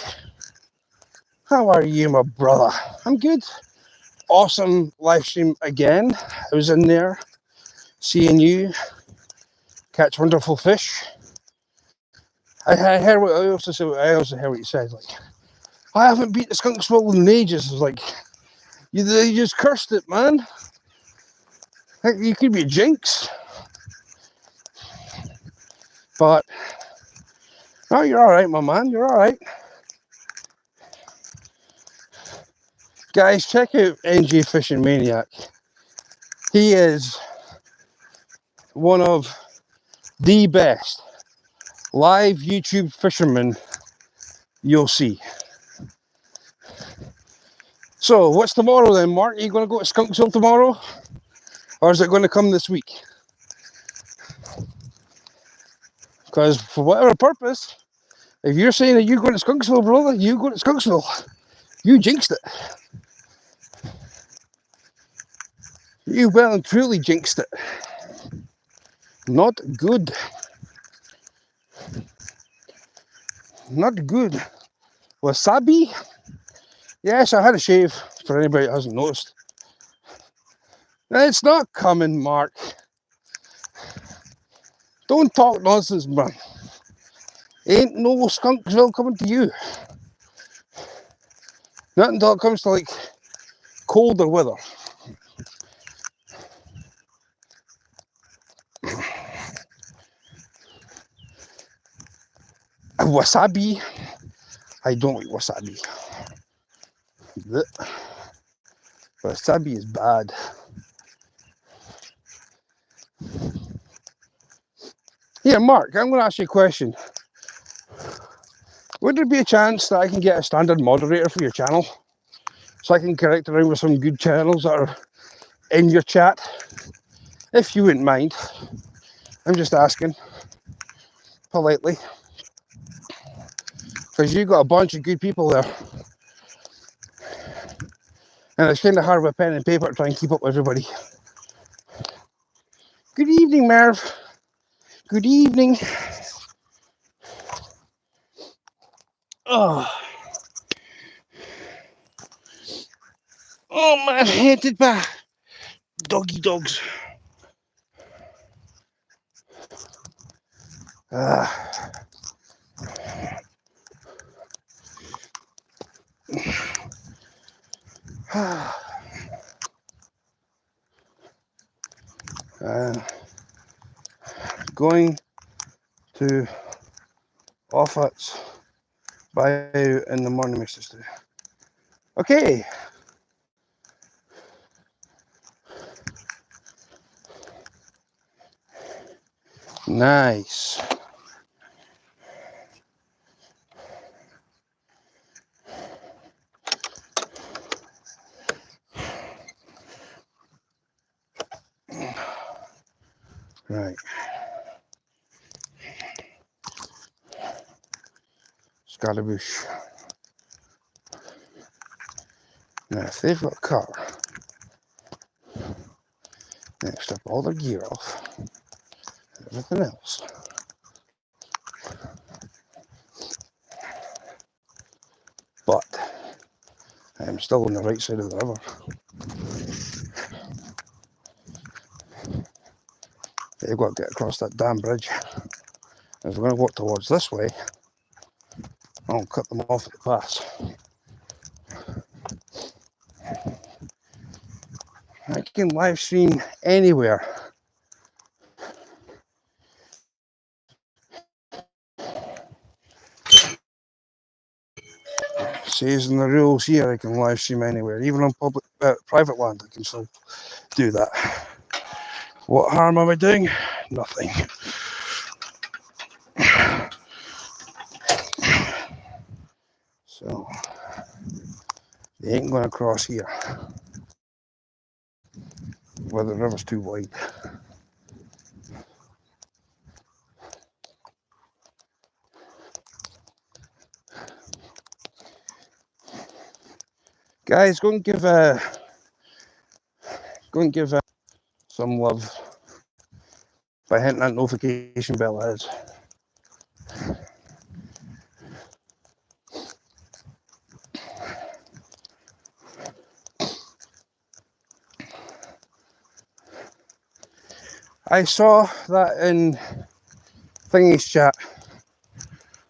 How are you, my brother? I'm good. Awesome live stream again. I was in there seeing you catch wonderful fish. I heard what I also heard what you said. Like, I haven't beat the skunk swallow in ages. I was like, you just cursed it, man. Like, you could be a jinx. But no, you're all right, my man. You're all right. Guys, check out NG Fishing Maniac. He is one of the best live YouTube fishermen you'll see. So, what's tomorrow then, Mark? Are you going to go to Skunksville tomorrow? Or is it going to come this week? Because for whatever purpose, if you're saying that you're going to Skunksville, brother, you go to Skunksville. You jinxed it. You well and truly jinxed it. Not good. Not good. Wasabi? Yes, I had a shave, for anybody that hasn't noticed. It's not coming, Mark. Don't talk nonsense, man. Ain't no Skunksville coming to you. Not until it comes to, like, colder weather. Wasabi? I don't like wasabi. Wasabi is bad. Yeah, Mark, I'm going to ask you a question. Would there be a chance that I can get a standard moderator for your channel? so I can connect around with some good channels that are in your chat, if you wouldn't mind. I'm just asking politely, because you got a bunch of good people there, and it's kind of hard with pen and paper to try and keep up with everybody. Good evening, Merv. Good evening. Oh, man, hated by doggy dogs. Going to Offutt's buy out in the morning, Mr. Stu. Okay. Nice. Right. Scarabush. Now, if they've got a car, then strip all their gear off, and everything else. But I am still on the right side of the river. They've got to get across that damn bridge. If we're going to walk towards this way, I'll cut them off at the pass. I can live stream anywhere. Says in the rules here, I can live stream anywhere, even on public, private land. I can still do that. What harm am I doing? Nothing. So they ain't going to cross here, where the river's too wide. Guys, go and give some love by hitting that notification bell. Is I saw that in Thingy's chat,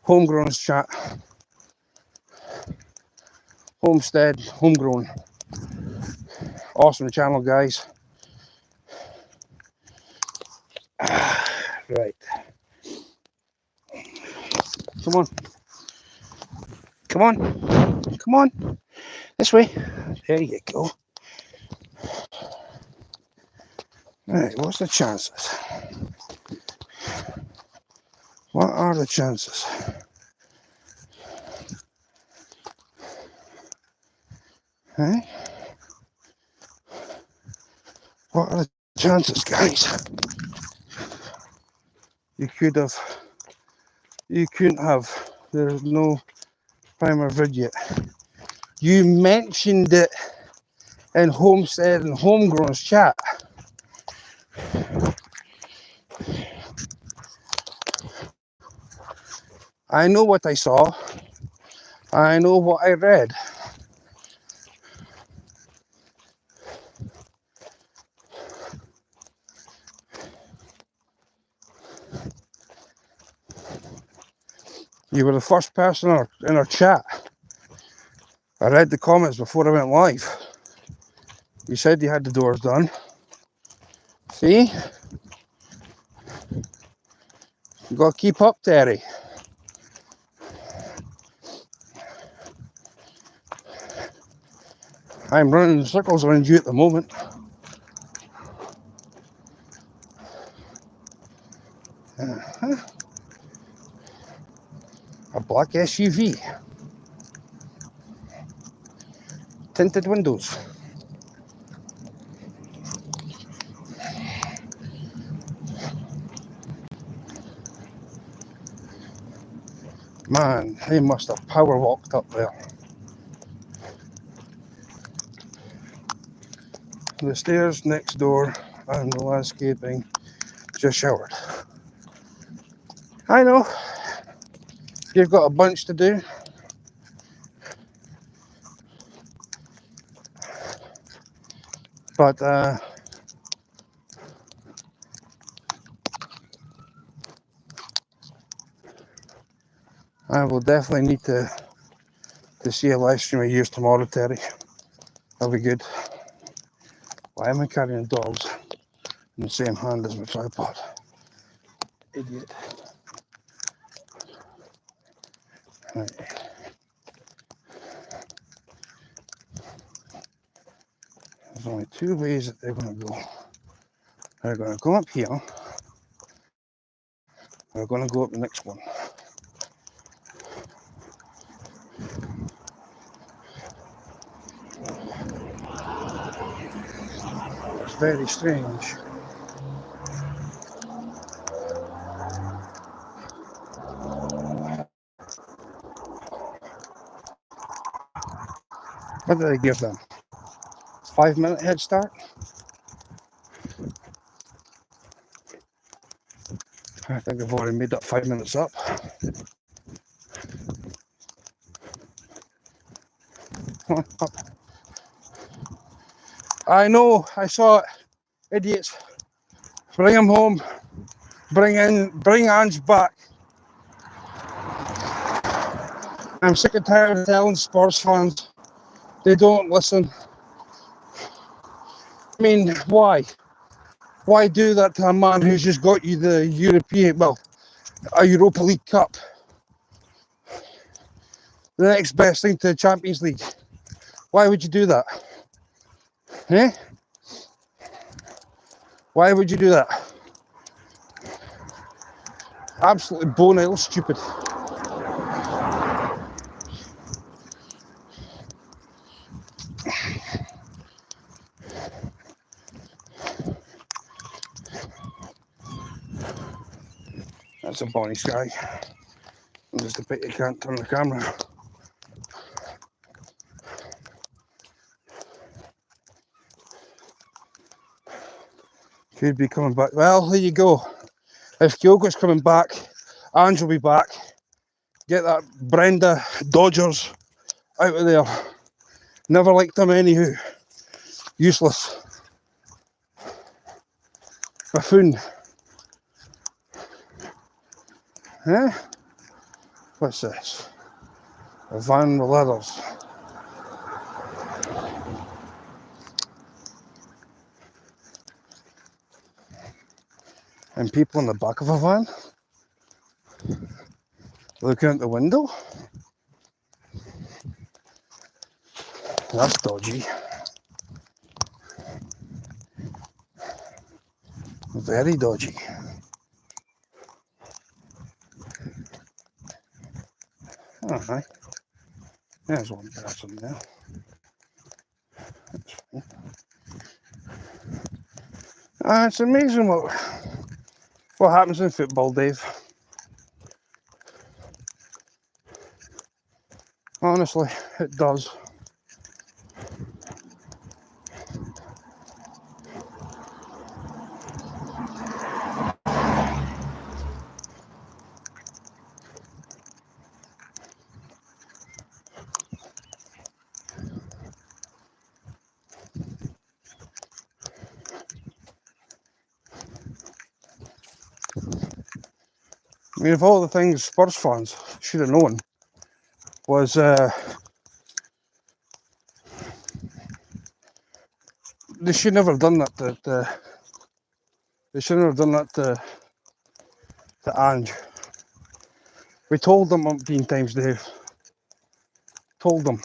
Homegrown's chat. Homestead, Homegrown. Awesome channel, guys. Right. Come on. Come on. Come on. This way. There you go. Right, what's the chances? What are the chances? Hey? What are the chances, guys? You couldn't have. There's no primer vid yet. You mentioned it in Homestead and Homegrown's chat. I know what I saw. I know what I read. You were the first person in our chat. I read the comments before I went live. You said you had the doors done. See? You got to keep up, Terry. I'm running in circles around you at the moment. A black SUV. tinted windows. Man, they must have power walked up there. The stairs next door and the landscaping just showered. I know, you've got a bunch to do. But I will definitely need to see a live stream of yours tomorrow, Terry. That'll be good. Why am I carrying dogs in the same hand as my tripod? Idiot. Right. There's only two ways that they're going to go. They're going to go up here. They're going to go up the next one. It's very strange. What did I give them? 5-minute head start? I think I've already made that 5 minutes up. Come on, up. I know, I saw it. Idiots. Bring him home. Bring Ange back. I'm sick and tired of telling Spurs fans they don't listen. I mean, why? Why do that to a man who's just got you the a Europa League Cup? The next best thing to the Champions League. Why would you do that? Eh? Why would you do that? Absolutely bone-out stupid. That's a bonny sky. Just a pity you can't turn the camera. Could be coming back. Well, there you go. If Kyogo's coming back, Ange will be back. Get that Brenda Dodgers out of there. Never liked him anywho. Useless. Buffoon. Eh? What's this? A van with leathers. And people in the back of a van looking out the window. That's dodgy. Very dodgy. Oh, hi. There's one person there. That's fine. It's amazing what happens in football, Dave. Honestly, it does. I mean, of all the things Spurs fans should have known was they should never have done that they should never have done that to Ange. We told them umpteen times, Dave. Told them.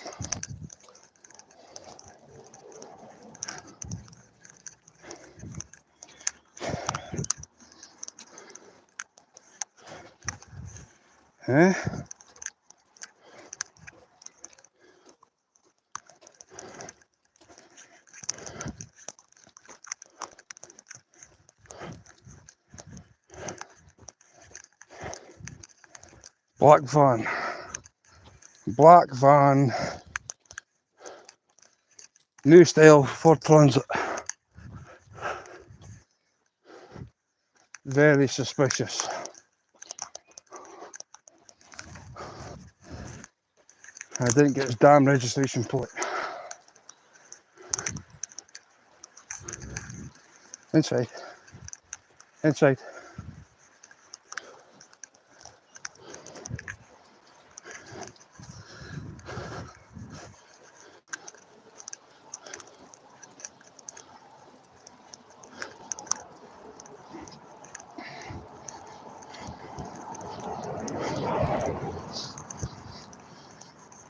Eh? Black van. Black van. New style Ford Transit. Very suspicious. I didn't get his damn registration plate. Inside. Inside.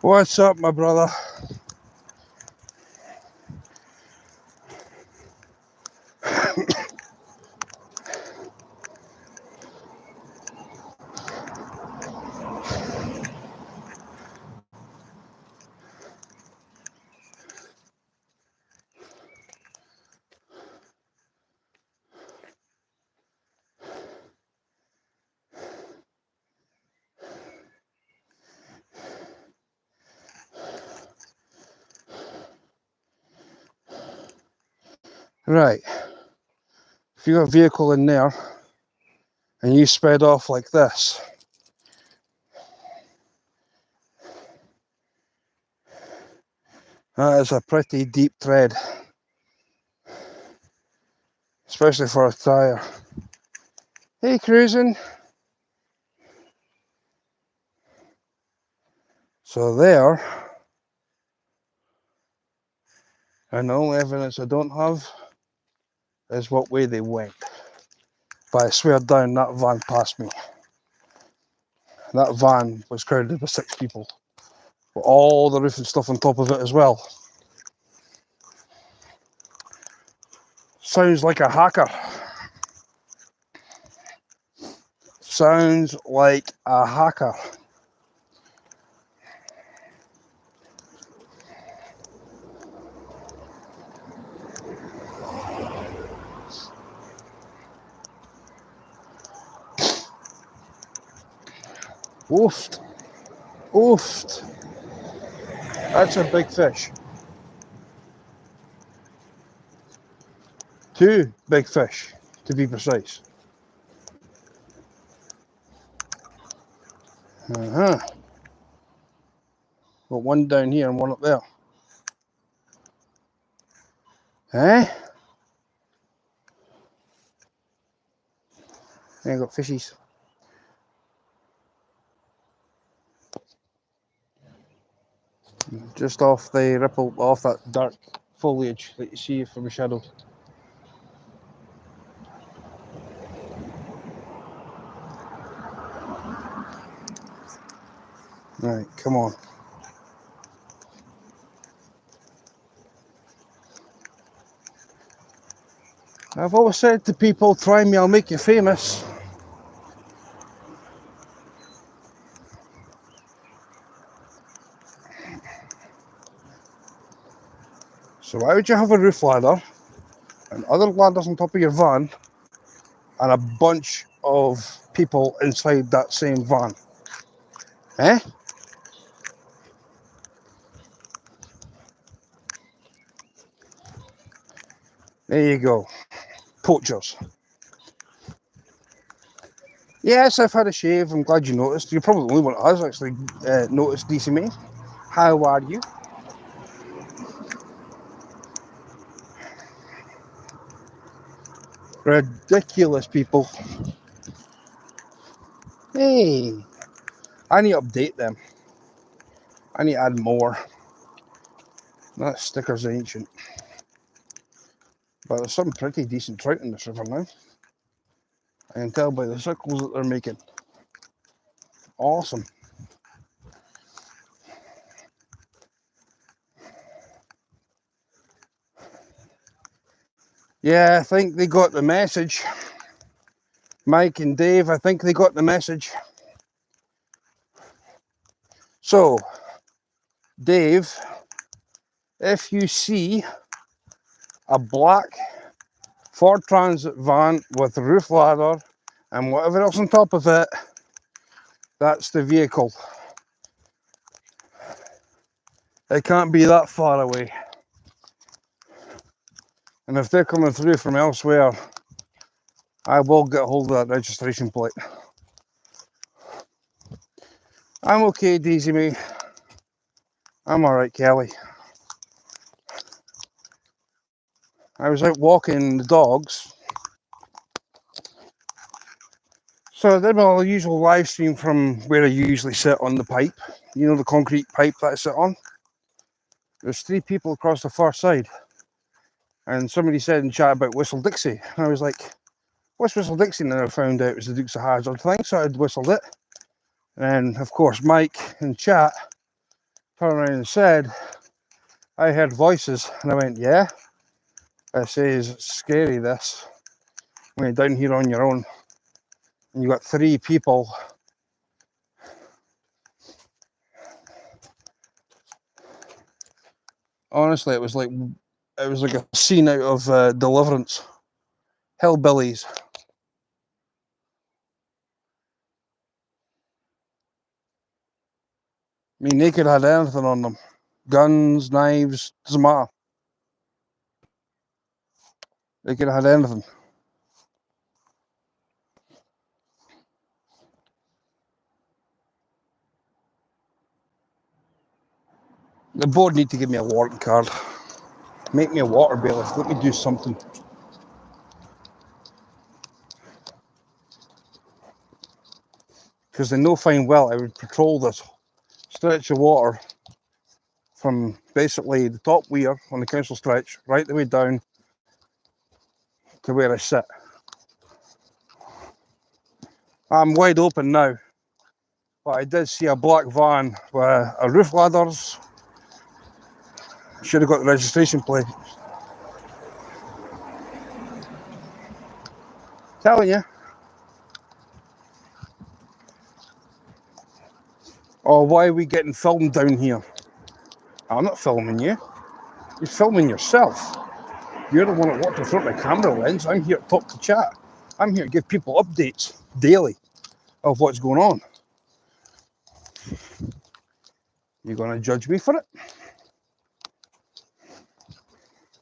What's up, my brother? Right. If you got a vehicle in there and you sped off like this, that is a pretty deep tread, especially for a tyre. Hey, cruising. So there, and the only evidence I don't have is what way they went. But I swear down, that van passed me. That van was crowded with 6 people, with all the roof and stuff on top of it as well. Sounds like a hacker. Sounds like a hacker. Oofed. Oofed. That's a big fish. 2 big fish, to be precise. Got one down here and one up there. Eh? I got fishies. Just off the ripple, off that dark foliage that you see from the shadows. Right, come on. I've always said to people, try me, I'll make you famous. So why would you have a roof ladder and other ladders on top of your van and a bunch of people inside that same van? Eh? There you go. Poachers. Yes, I've had a shave. I'm glad you noticed. You're probably the only one that has actually noticed, DC May. How are you? Ridiculous people. Hey, I need to update them. I need to add more. That sticker's ancient. But there's some pretty decent trout in this river now. I can tell by the circles that they're making. Awesome. Yeah, I think they got the message. Mike and Dave, I think they got the message. So, Dave, if you see a black Ford Transit van with a roof ladder and whatever else on top of it, That's the vehicle. It can't be that far away. And if they're coming through from elsewhere, I will get hold of that registration plate. I'm okay, Daisy May. I'm alright, Kelly. I was out walking the dogs. So I did my usual live stream from where I usually sit on the pipe. You know, the concrete pipe that I sit on? There's 3 people across the far side. And somebody said in chat about Whistle Dixie. And I was like, what's Whistle Dixie? And then I found out it was the Dukes of Hazzard thing, so I'd whistled it. And of course, Mike in chat turned around and said, I heard voices. And I went, yeah. I says, it's scary this. When you're down here on your own. And you got 3 people. Honestly, it was like a scene out of Deliverance. Hillbillies. I mean, they could have had anything on them. Guns, knives, doesn't matter. They could have had anything. The board need to give me a warrant card. Make me a water bailiff. Let me do something. Because they know fine well I would patrol this stretch of water from basically the top weir on the council stretch right the way down to where I sit. I'm wide open now, but I did see a black van with a roof ladders. Should have got the registration plate. Telling you. Oh, why are we getting filmed down here? I'm not filming you. You're filming yourself. You're the one that walked in front of the camera lens. I'm here to talk to chat. I'm here to give people updates daily of what's going on. You're going to judge me for it?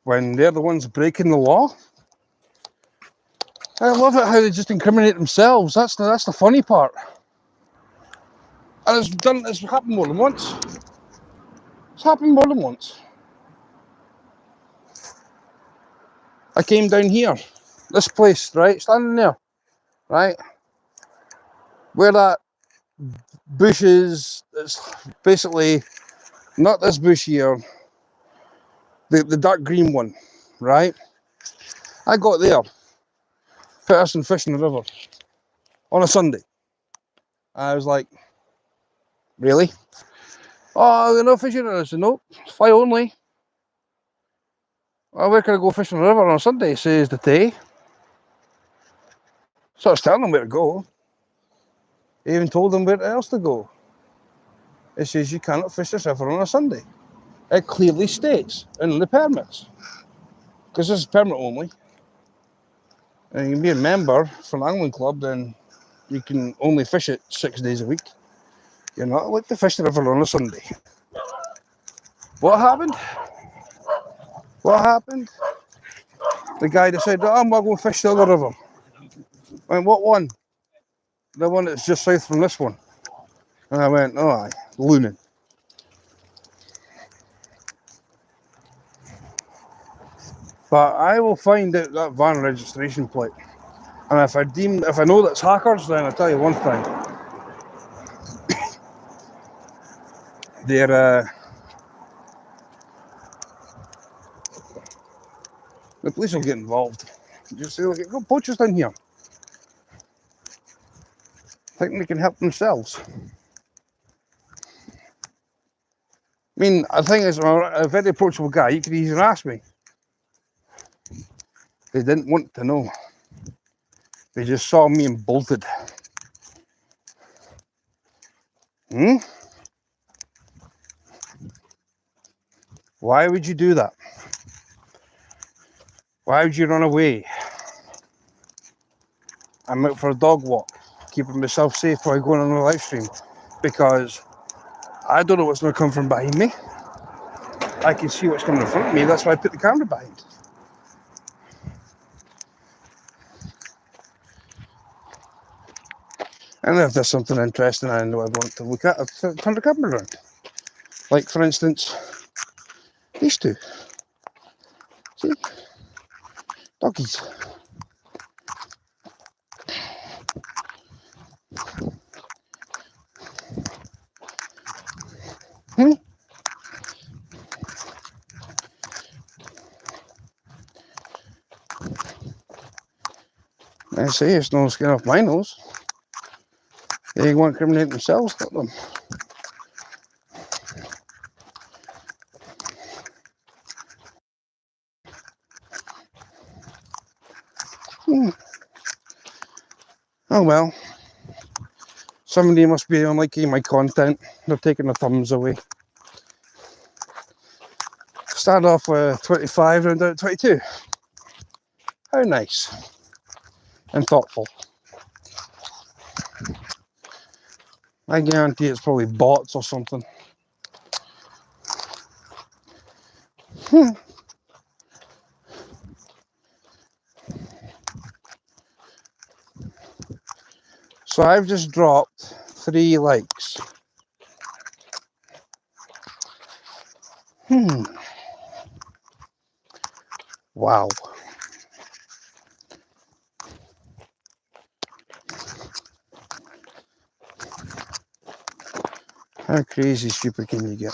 When they're the ones breaking the law? I love it how they just incriminate themselves. That's the funny part. And it's happened more than once. It's happened more than once. I came down here, this place, right, standing there, right, where that bush is. It's basically not this bush here, the dark green one, right? I got there, person fishing the river on a Sunday. I was like, really? Oh, they're not fishing. I said, nope, fly only. Well, where can I go fishing the river on a Sunday? Says the Tay. So I was telling them where to go. I even told them where else to go. It says you cannot fish this river on a Sunday. It clearly states in the permits. Because this is permit only. And you can be a member for an angling club, then you can only fish it 6 days a week. You're not allowed to fish the river on a Sunday. What happened? What happened? The guy decided, oh, I'm not going to fish the other river. I went, what one? The one that's just south from this one. And I went, oh, aye, Lunan. But I will find out that van registration plate. And if I know that's hackers, then I'll tell you one thing. They're, the police will get involved. Just say, look, got poachers down here. Think they can help themselves. I mean, I think as a very approachable guy, you could easily ask me. They didn't want to know. They just saw me and bolted. Why would you do that? Why would you run away? I'm out for a dog walk. keeping myself safe while going on a live stream, because I don't know what's going to come from behind me. I can see what's coming in front of me. That's why I put the camera behind. And if there's something interesting I know I want to look at, I'll turn the camera around. Like, for instance, these two. See? Doggies. I say it's no skin off my nose. They want to incriminate themselves, not them. Oh well. Somebody must be unliking my content. They're taking the thumbs away. Start off with 25, round out 22. How nice. And thoughtful. I guarantee it's probably bots or something. So I've just dropped 3 likes. Wow. How crazy stupid can you get?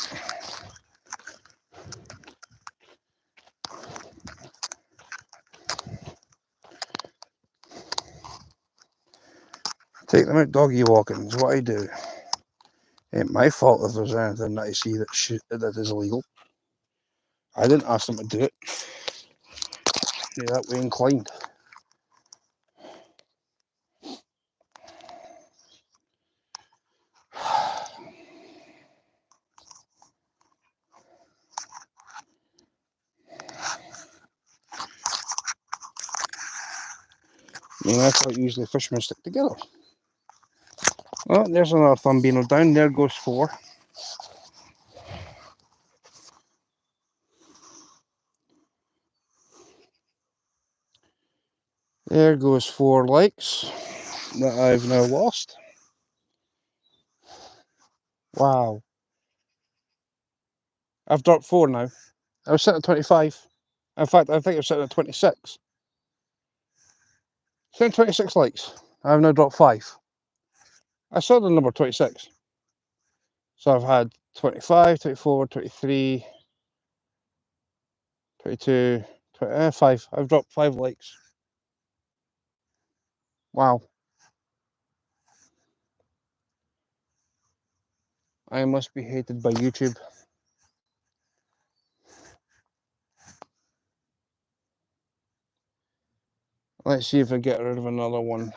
Take them out doggy walking is what I do. Ain't my fault if there's anything that I see that is illegal. I didn't ask them to do it. They're that way inclined. I mean, I thought usually fishermen stick together. Oh, there's another thumbino down. There goes 4. There goes 4 likes that I've now lost. Wow. I've dropped 4 now. I was sitting at 25. In fact, I think I was sitting at 26. Sitting 26 likes. I've now dropped 5. I saw the number 26. So I've had 25, 24, 23, 22, 5. I've dropped 5 likes. Wow. I must be hated by YouTube. Let's see if I get rid of another one.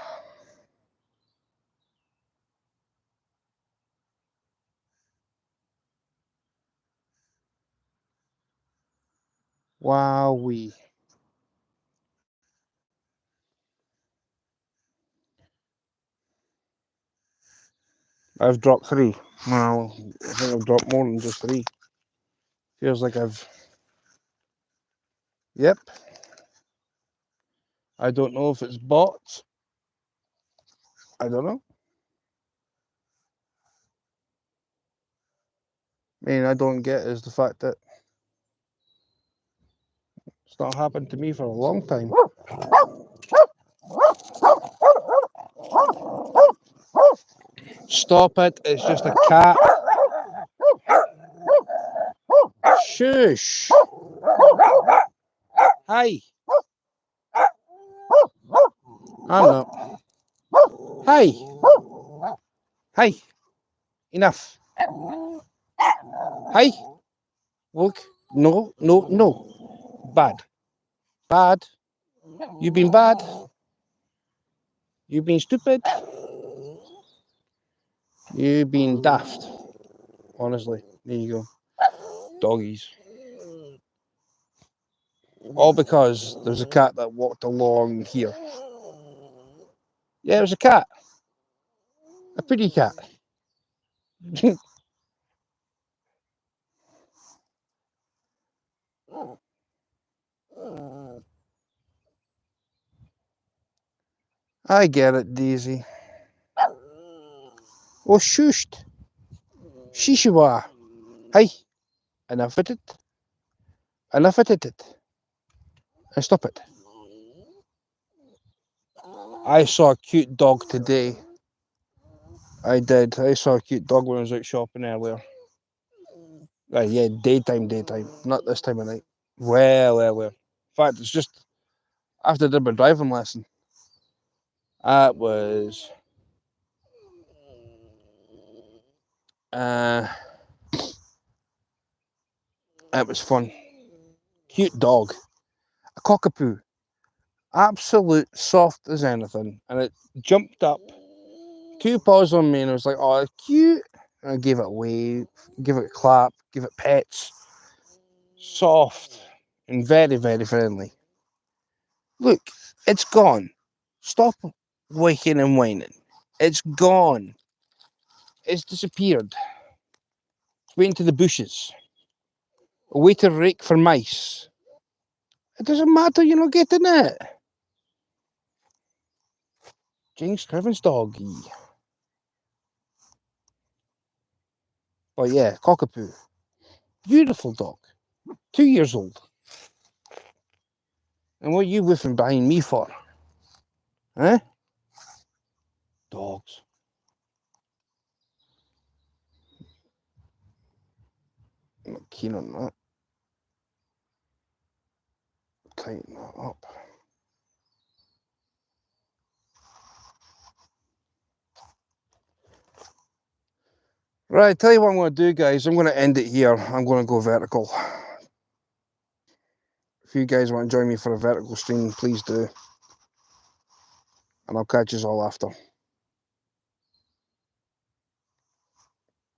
Wowee. I've dropped 3. Well, I think I've dropped more than just 3. Feels like I've... Yep. I don't know if it's bots. I don't know. I mean, I don't get is the fact that it's not happened to me for a long time. Stop it, it's just a cat. Shush. Hi. I'm not. Hi. Hi. Enough. Hi. Look. No, no, no. Bad. Bad. You've been bad. You've been stupid. You've been daft. Honestly. There you go. Doggies. All because there's a cat that walked along here. Yeah, it was a cat. A pretty cat. I get it, Daisy. Oh, shushed. Shishiwa. Hey, enough with it. Enough with it. And stop it. I saw a cute dog today. I did. I saw a cute dog when I was out shopping earlier. Yeah, daytime. Not this time of night. Well. In fact, it's just after I did my driving lesson. It was... it was fun. Cute dog. A cockapoo. Absolute soft as anything. And it jumped up, 2 paws on me, and I was like, oh, cute. And I gave it a wave, give it a clap, give it pets. Soft and very, very friendly. Look, it's gone. Stop waking and whining. It's gone. It's disappeared. It's went into the bushes. Away to rake for mice. It doesn't matter, you're not getting it. James Scriven's doggy. Oh yeah, cockapoo. Beautiful dog. 2 years old. And what are you whiffing behind me for? Eh? Dogs. I'm not keen on that. Tighten that up. Right, tell you what I'm going to do, guys. I'm going to end it here. I'm going to go vertical. If you guys want to join me for a vertical stream, please do. And I'll catch you all after.